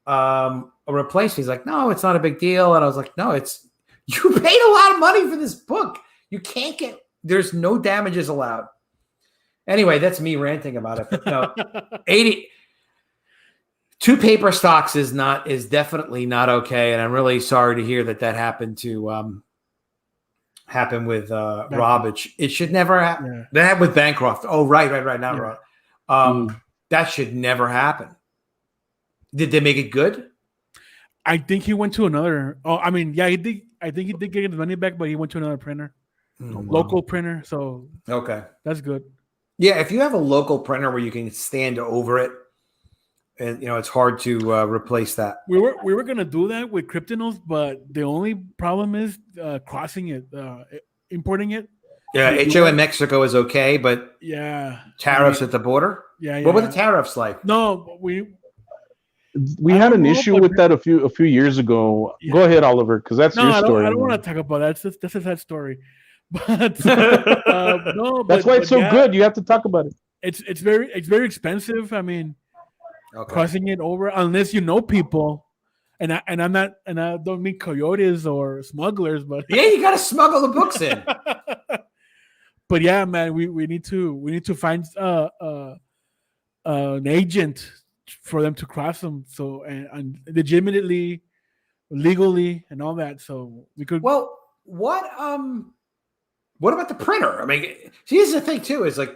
a replacement. He's like, no, it's not a big deal. And I was like, no, you paid a lot of money for this book. You can't there's no damages allowed. Anyway, that's me ranting about it. But no, 2 paper stocks is definitely not okay, and I'm really sorry to hear that happened to happen with Rob. It should never happen. Yeah. That happened with Bancroft. Oh, right, not Rob. That should never happen. Did they make it good? I think he went to another. Oh, I mean, yeah, he did. I think he did get his money back, but he went to another printer, local printer. So okay, that's good. Yeah, if you have a local printer where you can stand over it. And it's hard to replace that. We were gonna do that with Cryptidnals, but the only problem is crossing it, importing it. Yeah, HO in Mexico is okay, but tariffs at the border. Yeah. What were the tariffs like? No, we had an issue with that a few years ago. Yeah. Go ahead, Oliver, because that's your story. I don't want to talk about that. That's a sad story. But that's why it's so good. You have to talk about it. It's very expensive. I mean. Okay. Crossing it over, unless people, and I don't mean coyotes or smugglers, but you gotta smuggle the books in. But yeah, man, we need to find an agent for them to cross them, so and legitimately, legally, and all that. So we could. Well, what about the printer? I mean, see, here's the thing too: is like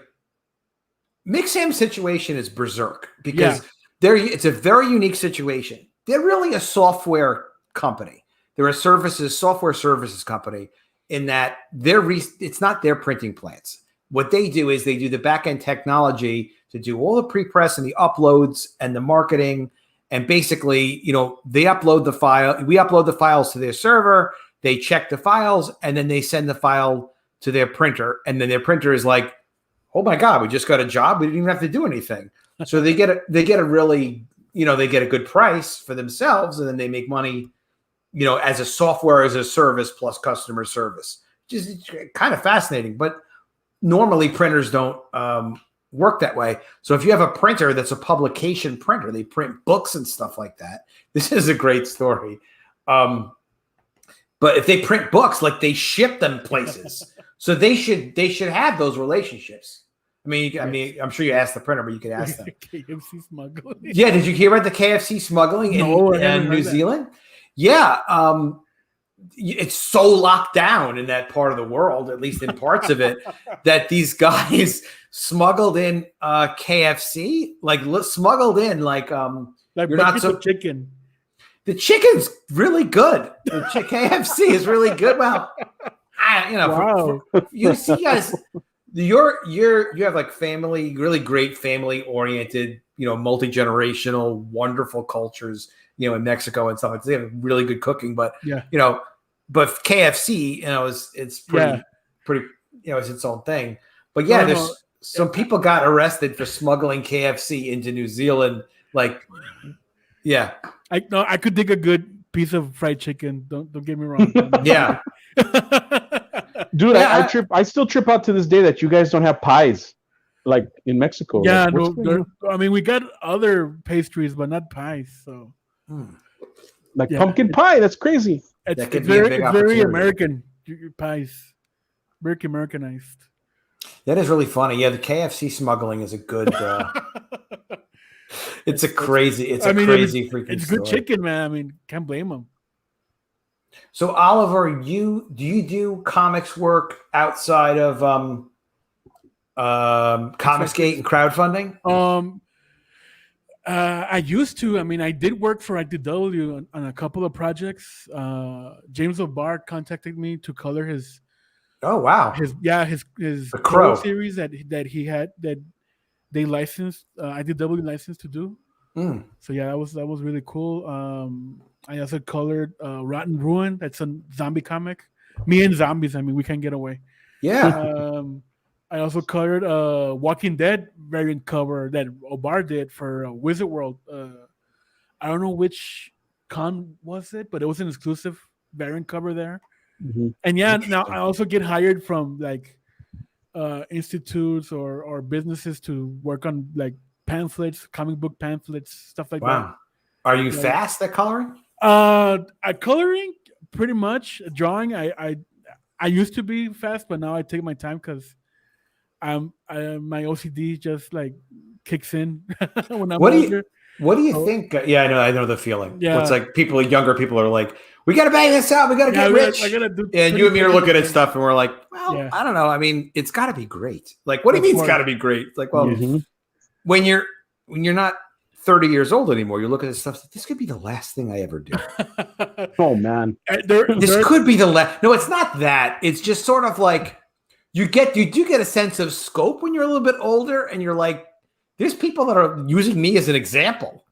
Mixam's situation is berserk because. It's a very unique situation. They're really a software company. They're a software services company in that it's not their printing plants. What they do is they do the back-end technology to do all the pre-press and the uploads and the marketing. And basically, they upload the file. We upload the files to their server. They check the files, and then they send the file to their printer. And then their printer is like, oh my God, we just got a job. We didn't even have to do anything. So they get a really, they get a good price for themselves, and then they make money, as a software as a service plus customer service, which is kind of fascinating. But normally printers don't work that way. So if you have a printer that's a publication printer, they print books and stuff like that. This is a great story. But if they print books, like they ship them places, so they should have those relationships. I'm sure you asked the printer, but you could ask them. KFC smuggling. Yeah, did you hear about the KFC smuggling in New Zealand? Yeah, it's so locked down in that part of the world, at least in parts of it, that these guys smuggled in KFC, smuggled in you're not so chicken. The chicken's really good. The KFC is really good. Well, wow. You see, guys, you have like family, really great family oriented, multi-generational, wonderful cultures, in Mexico and stuff. They have really good cooking, but but KFC, it's pretty, it's its own thing. But yeah, there's some people got arrested for smuggling KFC into New Zealand. I could dig a good piece of fried chicken. Don't get me wrong. Yeah. Dude, I still trip out to this day that you guys don't have pies like in Mexico. Yeah, we got other pastries, but not pies. So, pumpkin pie, that's crazy. It's very American pies, very Americanized. That is really funny. Yeah, the KFC smuggling is a good. It's a crazy freaking. It's good chicken, man. Can't blame them. So, Oliver, do you do comics work outside of Comicsgate and crowdfunding? I used to. I did work for IDW on a couple of projects. James O'Barr contacted me to color his. Oh wow! His the Crow series that he had that they licensed IDW licensed to do. So yeah, that was really cool. I also colored Rotten Ruin. That's a zombie comic. Me and zombies. We can't get away. Yeah. I also colored Walking Dead variant cover that O'Barr did for Wizard World. I don't know which con was it, but it was an exclusive variant cover there. Mm-hmm. And yeah, now I also get hired from institutes or businesses to work on pamphlets, comic book pamphlets, stuff like that. Wow. Are you fast at coloring? At coloring, pretty much. Drawing, I used to be fast, but now I take my time because my OCD just kicks in when I'm older. What do you think? Yeah, I know the feeling. Yeah. It's like younger people are like, we got to bang this out. We got to get rich. And you and me are looking at stuff and we're like, well, I don't know. It's got to be great. What do you mean it's got to be great? It's like, well, when you're not 30 years old anymore, you look at this stuff. This could be the last thing I ever do. Oh man, this could be the last. No, it's not that. It's just sort of like you do get a sense of scope when you're a little bit older, and you're like, there's people that are using me as an example,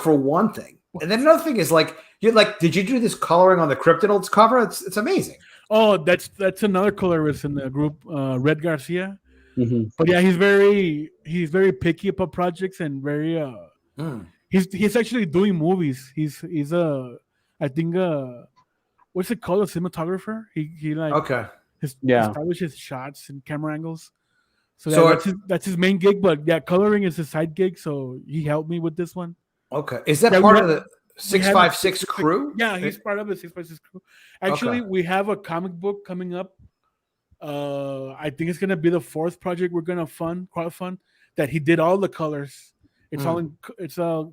for one thing. And then another thing is did you do this coloring on the Cryptidnals cover? It's amazing. Oh, that's another colorist in the group, Red Garcia. Mm-hmm. But yeah, he's very picky about projects and very he's actually doing movies. He's I think what's it called, a cinematographer? He establishes shots and camera angles. So that's his main gig, but yeah, coloring is his side gig. So he helped me with this one. Okay, is that part of the 656 crew? Yeah, he's part of the 656 crew. Actually, we have a comic book coming up. I think it's gonna be the fourth project we're gonna crowdfund. That he did all the colors. It's it's a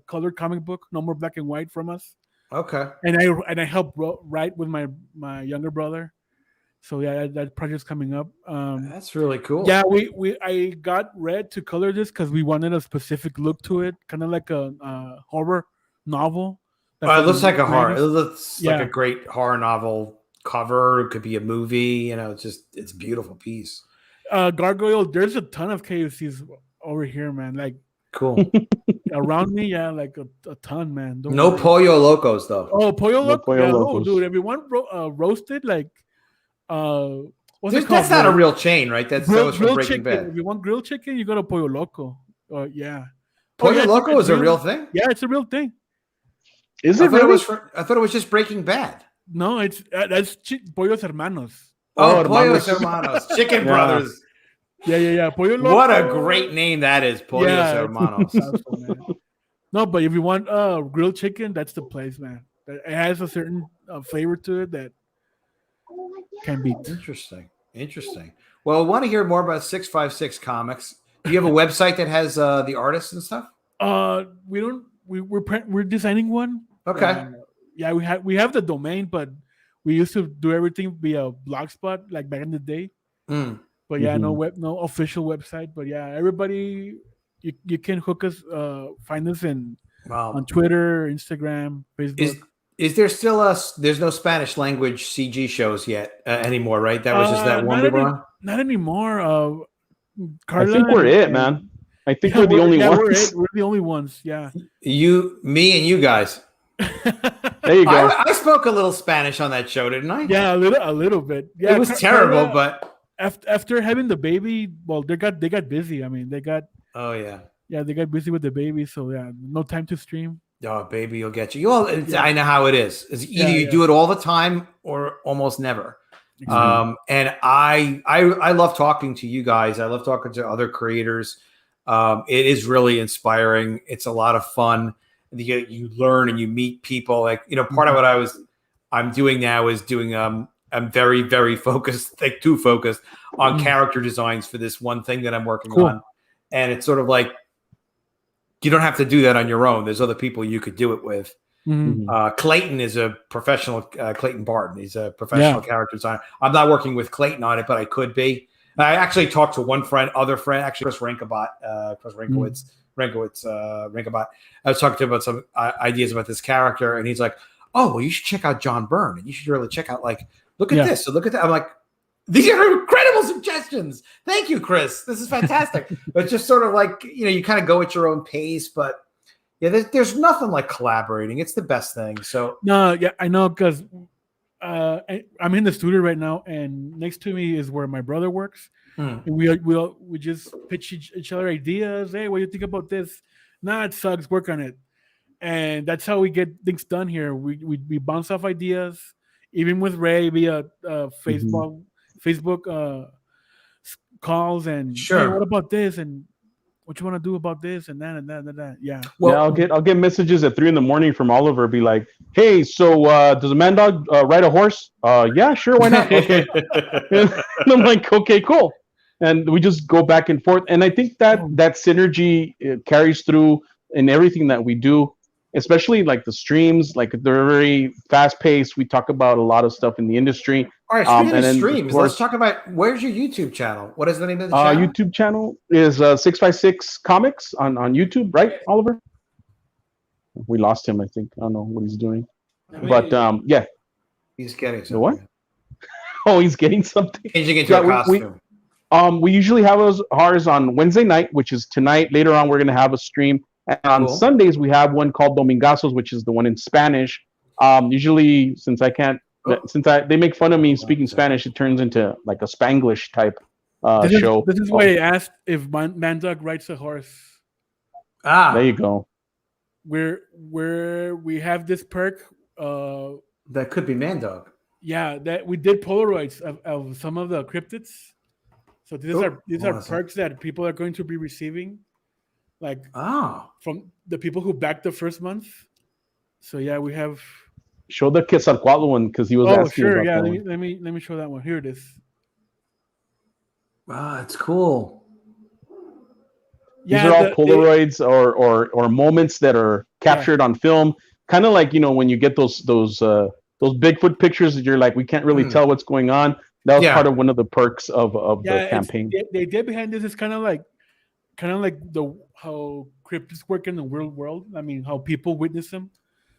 colored comic book. No more black and white from us. Okay. And I helped write with my younger brother. So yeah, that project's coming up. That's really cool. Yeah, I got Red to color this because we wanted a specific look to it, kind of like a horror novel. It looks like a horror. It looks like a great horror novel cover. It could be a movie. It's a beautiful piece. Gargoyle. There's a ton of KFCs over here, man. Cool. Around me, yeah, a ton, man. No Pollo Locos though. Oh, Pollo Locos. Locos. Dude, everyone roasted what's it called? That's not a real chain, right? That was from Breaking chicken. Bad. If you want grilled chicken, you go to Pollo Loco. Yeah. Pollo Loco is a real thing? Yeah, it's a real thing. Is it really? I thought it was just Breaking Bad. No, that's Pollos Hermanos. Oh, Pollos Hermanos. Chicken Brothers. Yeah. Pollo Loco. What a great name that is, Pollos Hermanos. No, but if you want grilled chicken, that's the place, man. It has a certain flavor to it that can be interesting. Interesting. Well, I want to hear more about 656 Comics. Do you have a website that has the artists and stuff? We don't. We're designing one. Okay. Yeah, we have the domain, but we used to do everything via Blogspot like back in the day. But yeah, no official website. But yeah, everybody, you can hook us, find us on Twitter, Instagram, Facebook. Is there still there's no Spanish language CG shows yet anymore, right? That was just that one we were on? Not anymore. I think we're it, man. I think we're the only ones. We're the only ones. Yeah. You, me, and you guys. There you go. I spoke a little Spanish on that show, didn't I? Yeah, a little bit. Yeah, it was terrible, but after having the baby, well, they got busy. I mean, they got. Oh yeah. Yeah, they got busy with the baby, so yeah, no time to stream. Oh, baby, you'll get you. Well, I know how it is. It's either you do it all the time or almost never. Exactly. And I love talking to you guys. I love talking to other creators. It is really inspiring. It's a lot of fun. You learn and you meet people. Like, part of what I'm doing now is doing. I'm very, very focused, like too focused on character designs for this one thing that I'm working on, and it's sort of like. You don't have to do that on your own. There's other people you could do it with. Clayton is a professional. Clayton Barton. He's a professional character designer. I'm not working with Clayton on it, but I could be. I actually talked to other friend, actually Chris Rinkowitz. I was talking to him about some ideas about this character, and he's like, "Oh, well, you should check out John Byrne, and you should really check out look at this. So look at that." I'm like. These are incredible suggestions. Thank you, Chris. This is fantastic. But just sort of like, you kind of go at your own pace. But yeah, there's nothing like collaborating. It's the best thing. So no, yeah, I know because I'm in the studio right now, and next to me is where my brother works. And we just pitch each other ideas. Hey, what do you think about this? Nah, it sucks. Work on it. And that's how we get things done here. We bounce off ideas, even with Ray via Facebook calls and hey, what about this and what you want to do about this and that and that and that. Yeah. Well, I'll get messages at 3 a.m. from Oliver. Be like, hey, so does a man dog ride a horse? Yeah, sure, why not? Okay. And I'm like, okay, cool. And we just go back and forth. And I think that synergy carries through in everything that we do. Especially like the streams, like they're very fast paced. We talk about a lot of stuff in the industry. All right, speaking of streams, let's talk about where's your YouTube channel? What is the name of the channel? YouTube channel is 656 Comics on YouTube, right, Oliver? We lost him, I think. I don't know what he's doing. But yeah. He's getting something. What? Oh, he's getting something. Changing into a costume. We usually have ours on Wednesday night, which is tonight. Later on, we're going to have a stream. And on Sundays, we have one called Domingazos, which is the one in Spanish. Usually, since they make fun of me speaking Spanish, it turns into like a Spanglish type show. This is why I asked if Mandog rides a horse. There you go. Where we have this perk. That could be Mandog. Yeah, that we did Polaroids of some of the cryptids. So these are perks that people are going to be receiving. Like from the people who backed the first month. So yeah, we have. Show the Quetzalcoatl one because he was asking sure, about yeah. that Let me show that one. Here it is. Wow, that's cool. These are all Polaroids or moments that are captured on film. Kind of like when you get those Bigfoot pictures that you're like, we can't really tell what's going on. That was part of one of the perks of the campaign. The idea behind this is kind of like how cryptids work in the real world. I mean, how people witness them.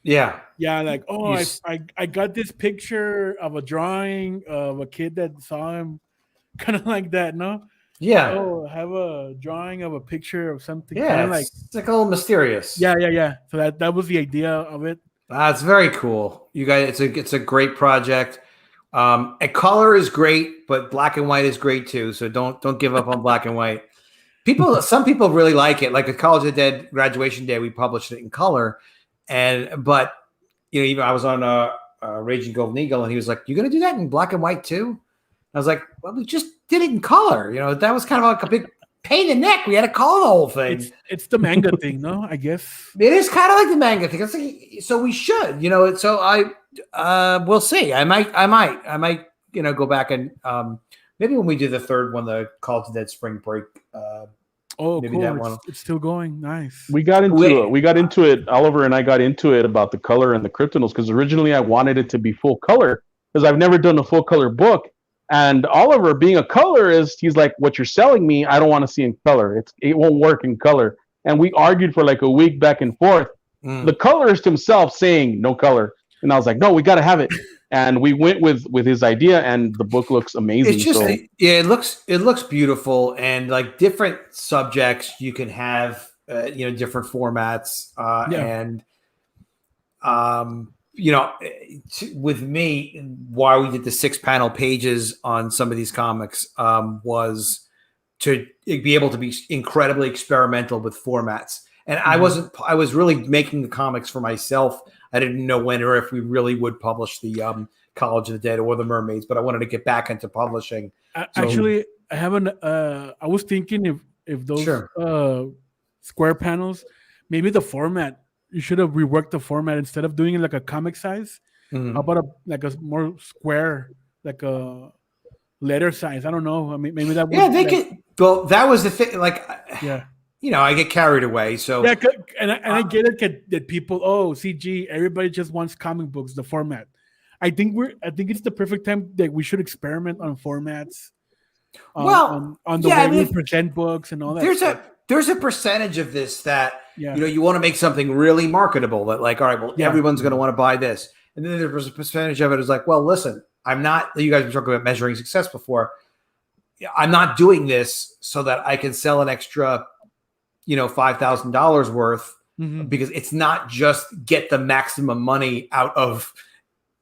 Yeah. Yeah, like, I got this picture of a drawing of a kid that saw him, kind of like that, no? Yeah. Oh, have a drawing of a picture of something. Yeah, it's like a little mysterious. Yeah. So that was the idea of it. It's very cool. You guys, it's a great project. And color is great, but black and white is great too. So don't give up on black and white. Some people really like it. Like at College of the Dead graduation day, we published it in color, but even I was on Raging Golden Eagle, and he was like, "You're gonna do that in black and white too?" I was like, "Well, we just did it in color. that was kind of like a big pain in the neck. We had to color the whole thing. It's the manga thing, no? I guess it is kind of like the manga thing. It's like, so we should, So we'll see. I might go back and maybe when we do the third one, the Call to Dead Spring Break. Maybe cool. That one. It's still going. Nice. We got into it. Oliver and I got into it about the color and the Cryptidnals because originally I wanted it to be full color because I've never done a full color book. And Oliver, being a colorist, he's like, "What you're selling me, I don't want to see in color. It won't work in color." And we argued for like a week back and forth. The colorist himself saying no color, and I was like, "No, we got to have it." And we went with his idea, and the book looks amazing. It's just it looks beautiful, and like different subjects you can have, different formats, and with me, why we did the 6-panel pages on some of these comics was to be able to be incredibly experimental with formats. And I was really making the comics for myself. I didn't know when or if we really would publish the College of the Dead or the Mermaids, but I wanted to get back into publishing. Actually, I haven't. I was thinking if those square panels, maybe the format, you should have reworked the format instead of doing it like a comic size. How about a more square, like a letter size? I don't know. I mean, maybe that. Yeah, they could. Well, that was the thing. Like, I get carried away. So yeah, and I get it that people, CG, everybody just wants comic books, the format. I think it's the perfect time that we should experiment on formats. On the way we present books and all that. There's a percentage of this that you want to make something really marketable. That like, all right, well, everyone's going to want to buy this, and then there's a percentage of it is like, well, listen, I'm not. You guys were talking about measuring success before. I'm not doing this so that I can sell an extra, $5,000 worth, because it's not just get the maximum money out of,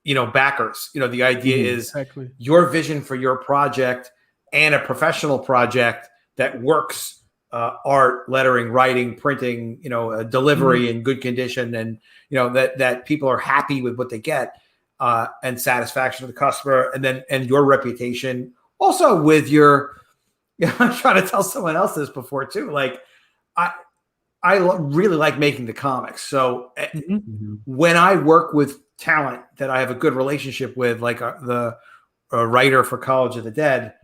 backers. The idea is your vision for your project and a professional project that works, art, lettering, writing, printing, delivery in good condition, and that people are happy with what they get, and satisfaction of the customer, and your reputation. Also with your, I'm trying to tell someone else this before too. Like I really like making the comics. So when I work with talent that I have a good relationship with, like the writer for College of the Dead,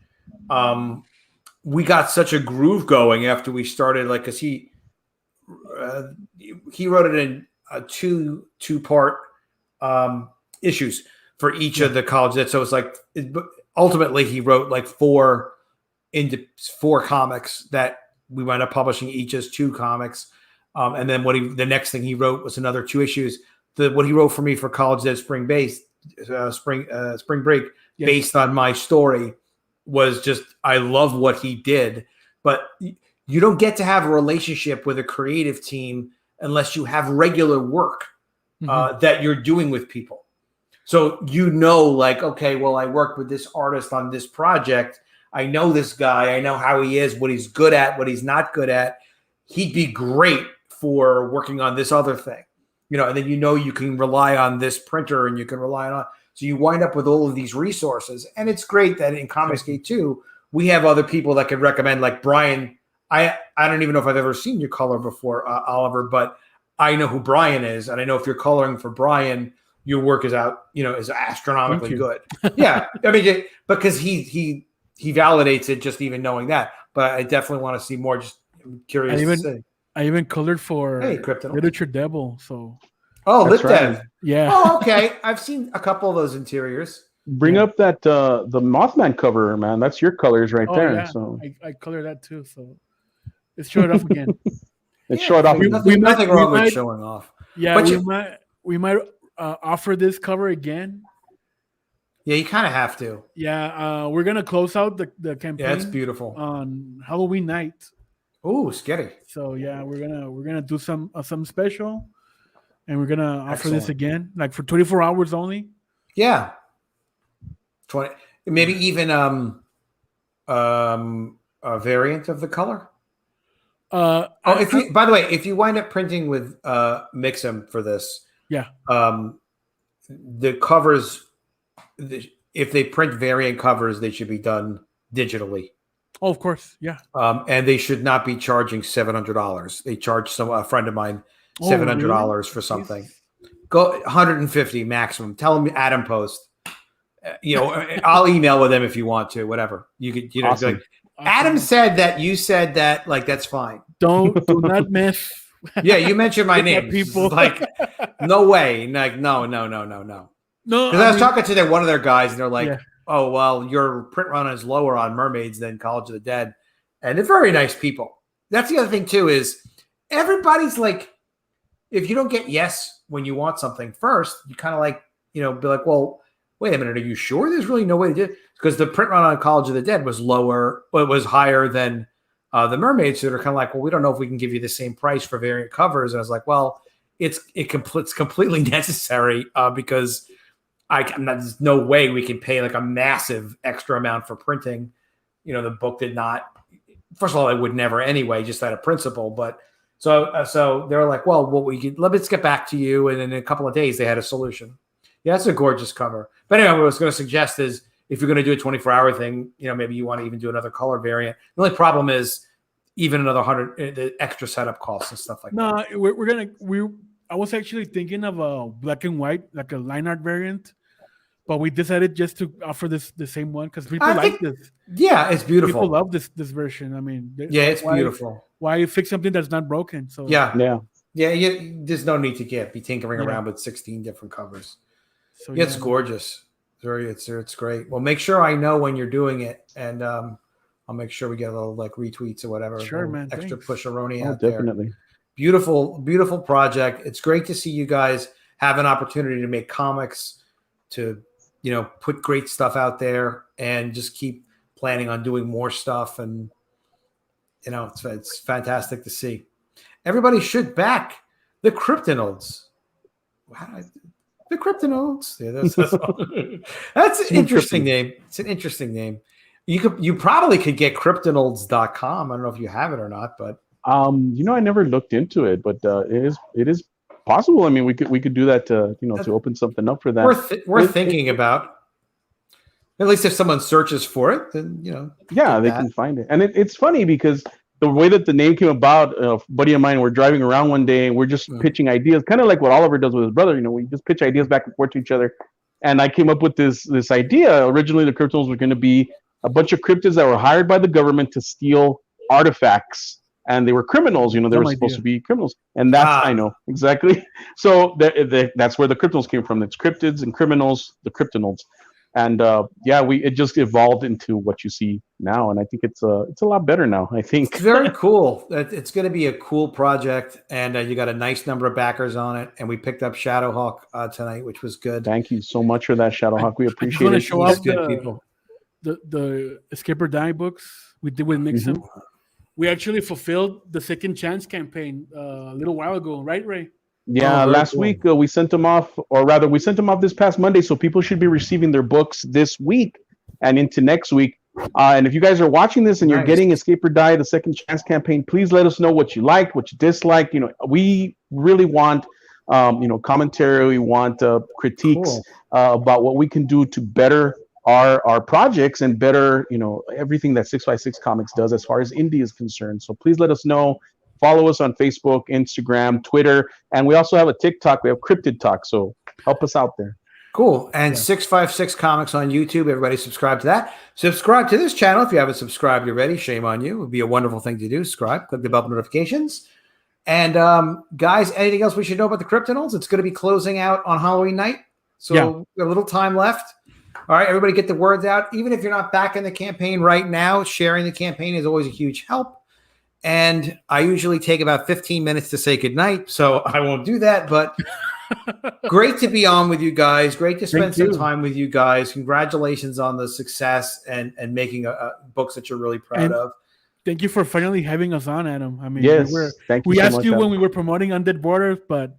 we got such a groove going after we started, like, cause he wrote it in two-part issues for each of the College of the Dead. So it's like, ultimately he wrote like four comics that we wound up publishing each as 2 comics. And then the next thing he wrote was another 2 issues. What he wrote for me for College Dead Spring Break, based on my story, was just, I love what he did. But you don't get to have a relationship with a creative team unless you have regular work that you're doing with people. So like, okay, well, I worked with this artist on this project. I know this guy. I know how he is, what he's good at, what he's not good at. He'd be great for working on this other thing, and then you can rely on this printer and you can rely on. So you wind up with all of these resources. And it's great that in Comicsgate too, we have other people that could recommend, like Brian. I don't even know if I've ever seen you color before, Oliver, but I know who Brian is. And I know if you're coloring for Brian, your work is is astronomically good. Yeah. I mean, because he validates it just even knowing that. But I definitely want to see more. Just curious to see. I even colored for Cryptidnals. Literature Devil. So Lit Dev. Yeah. Oh, okay. I've seen a couple of those interiors. Bring up that the Mothman cover, man. That's your colors right there. Yeah. So I color that too. So let's show it off again. Showed off. Nothing wrong with showing off. Yeah, but we might offer this cover again. Yeah, you kind of have to. Yeah, we're gonna close out the campaign. Yeah, it's beautiful on Halloween night. Oh, scary! So yeah, we're gonna do some special, and we're gonna offer this again, like for 24 hours only. Yeah, 20, maybe even a variant of the color. By the way, if you wind up printing with Mixum for this, the covers, if they print variant covers, they should be done digitally. Oh, of course, yeah. And they should not be charging $700. They charge a friend of mine $700 for something. Go 150 maximum. Tell them Adam Post, I'll email with them if you want to, whatever. You could, Awesome. like, Adam said that you said that, like, that's fine. Do not mess. Yeah, you mentioned my name. People. Like, no way. Like, no. No, Because I was talking to one of their guys, and they're like, Yeah. "Oh, well, your print run is lower on Mermaids than College of the Dead," and they're very nice people. That's the other thing too, is everybody's like, if you don't get yes when you want something first, you kind of like, be like, well, wait a minute, are you sure there's really no way to do it? Because the print run on College of the Dead was lower, but it was higher than the Mermaids. So they're kind of like, well, we don't know if we can give you the same price for variant covers. And I was like, well, it's completely necessary because there's no way we can pay like a massive extra amount for printing. The book did not. First of all, I would never anyway, just out of principle. But so they were like, well, let's get back to you. And in a couple of days, they had a solution. Yeah, it's a gorgeous cover. But anyway, what I was going to suggest is if you're going to do a 24-hour thing, maybe you want to even do another color variant. The only problem is even another 100, the extra setup costs and stuff like that. No, I was actually thinking of a black and white, like a line art variant. But we decided just to offer the same one because people like this. Yeah, it's beautiful. People love this version. I mean, it's beautiful. Why fix something that's not broken? So yeah. There's no need to be tinkering around with 16 different covers. So it's gorgeous. It's great. Well, make sure I know when you're doing it, and I'll make sure we get a little like retweets or whatever. Sure, man. Extra push-a-roni out definitely. there. Beautiful, beautiful project. It's great to see you guys have an opportunity to make comics, to put great stuff out there, and just keep planning on doing more stuff. And it's fantastic to see. Everybody should back the Cryptidnals. The Cryptidnals. Yeah, that's an interesting name. It's an interesting name. You probably could get Cryptidnals.com. I don't know if you have it or not, but I never looked into it, but it is possible. I mean, we could do that to open something up for that. Worth thinking about. At least if someone searches for it, then they can find it. And it's funny because the way that the name came about, a buddy of mine, we're driving around one day and we're just pitching ideas, kind of like what Oliver does with his brother. We just pitch ideas back and forth to each other. And I came up with this idea. Originally, the Cryptidnals were going to be a bunch of cryptids that were hired by the government to steal artifacts. And they were criminals, they were supposed to be criminals. And that's, I know, exactly. So that's where the Cryptidnals came from. It's cryptids and criminals, the Cryptidnals. And it just evolved into what you see now. And I think it's a lot better now, I think. It's very cool. It's going to be a cool project. And you got a nice number of backers on it. And we picked up Shadowhawk tonight, which was good. Thank you so much for that, Shadowhawk. We appreciate it. I show off the Escape or Die books we did with Mixum. Mm-hmm. We actually fulfilled the Second Chance campaign a little while ago, right, Ray? Yeah, last week we sent them off, or rather, we sent them off this past Monday, so people should be receiving their books this week and into next week. And if you guys are watching this and you're getting Escape or Die, the Second Chance campaign, please let us know what you liked, what you disliked. We really want, commentary. We want critiques about what we can do to better our projects and better, everything that 656 Comics does as far as indie is concerned. So please let us know. Follow us on Facebook, Instagram, Twitter, and we also have a TikTok. We have Cryptid Talk, so help us out there. Cool. And 656 Comics on YouTube. Everybody subscribe to that. Subscribe to this channel if you haven't subscribed already. Shame on you. It would be a wonderful thing to do. Subscribe. Click the bell notifications. And guys, anything else we should know about the Cryptidnals? It's going to be closing out on Halloween night, so a little time left. All right, everybody get the words out. Even if you're not back in the campaign right now, sharing the campaign is always a huge help. And I usually take about 15 minutes to say goodnight, so I won't do that. But great to be on with you guys. Great to spend some time with you guys. Congratulations on the success and making books that you're really proud of. Thank you for finally having us on, Adam. I mean, we asked you when we were promoting Undead Borders, but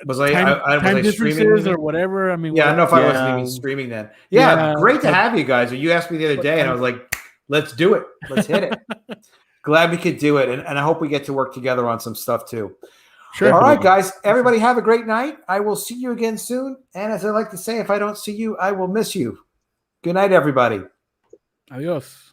was I streaming or whatever? I mean, I don't know if I wasn't even streaming then. Great to have you guys. You asked me the other day, and I was like, let's do it. Let's hit it. Glad we could do it, and I hope we get to work together on some stuff too. Sure. All right, guys. Everybody have a great night. I will see you again soon. And as I like to say, if I don't see you, I will miss you. Good night, everybody. Adios.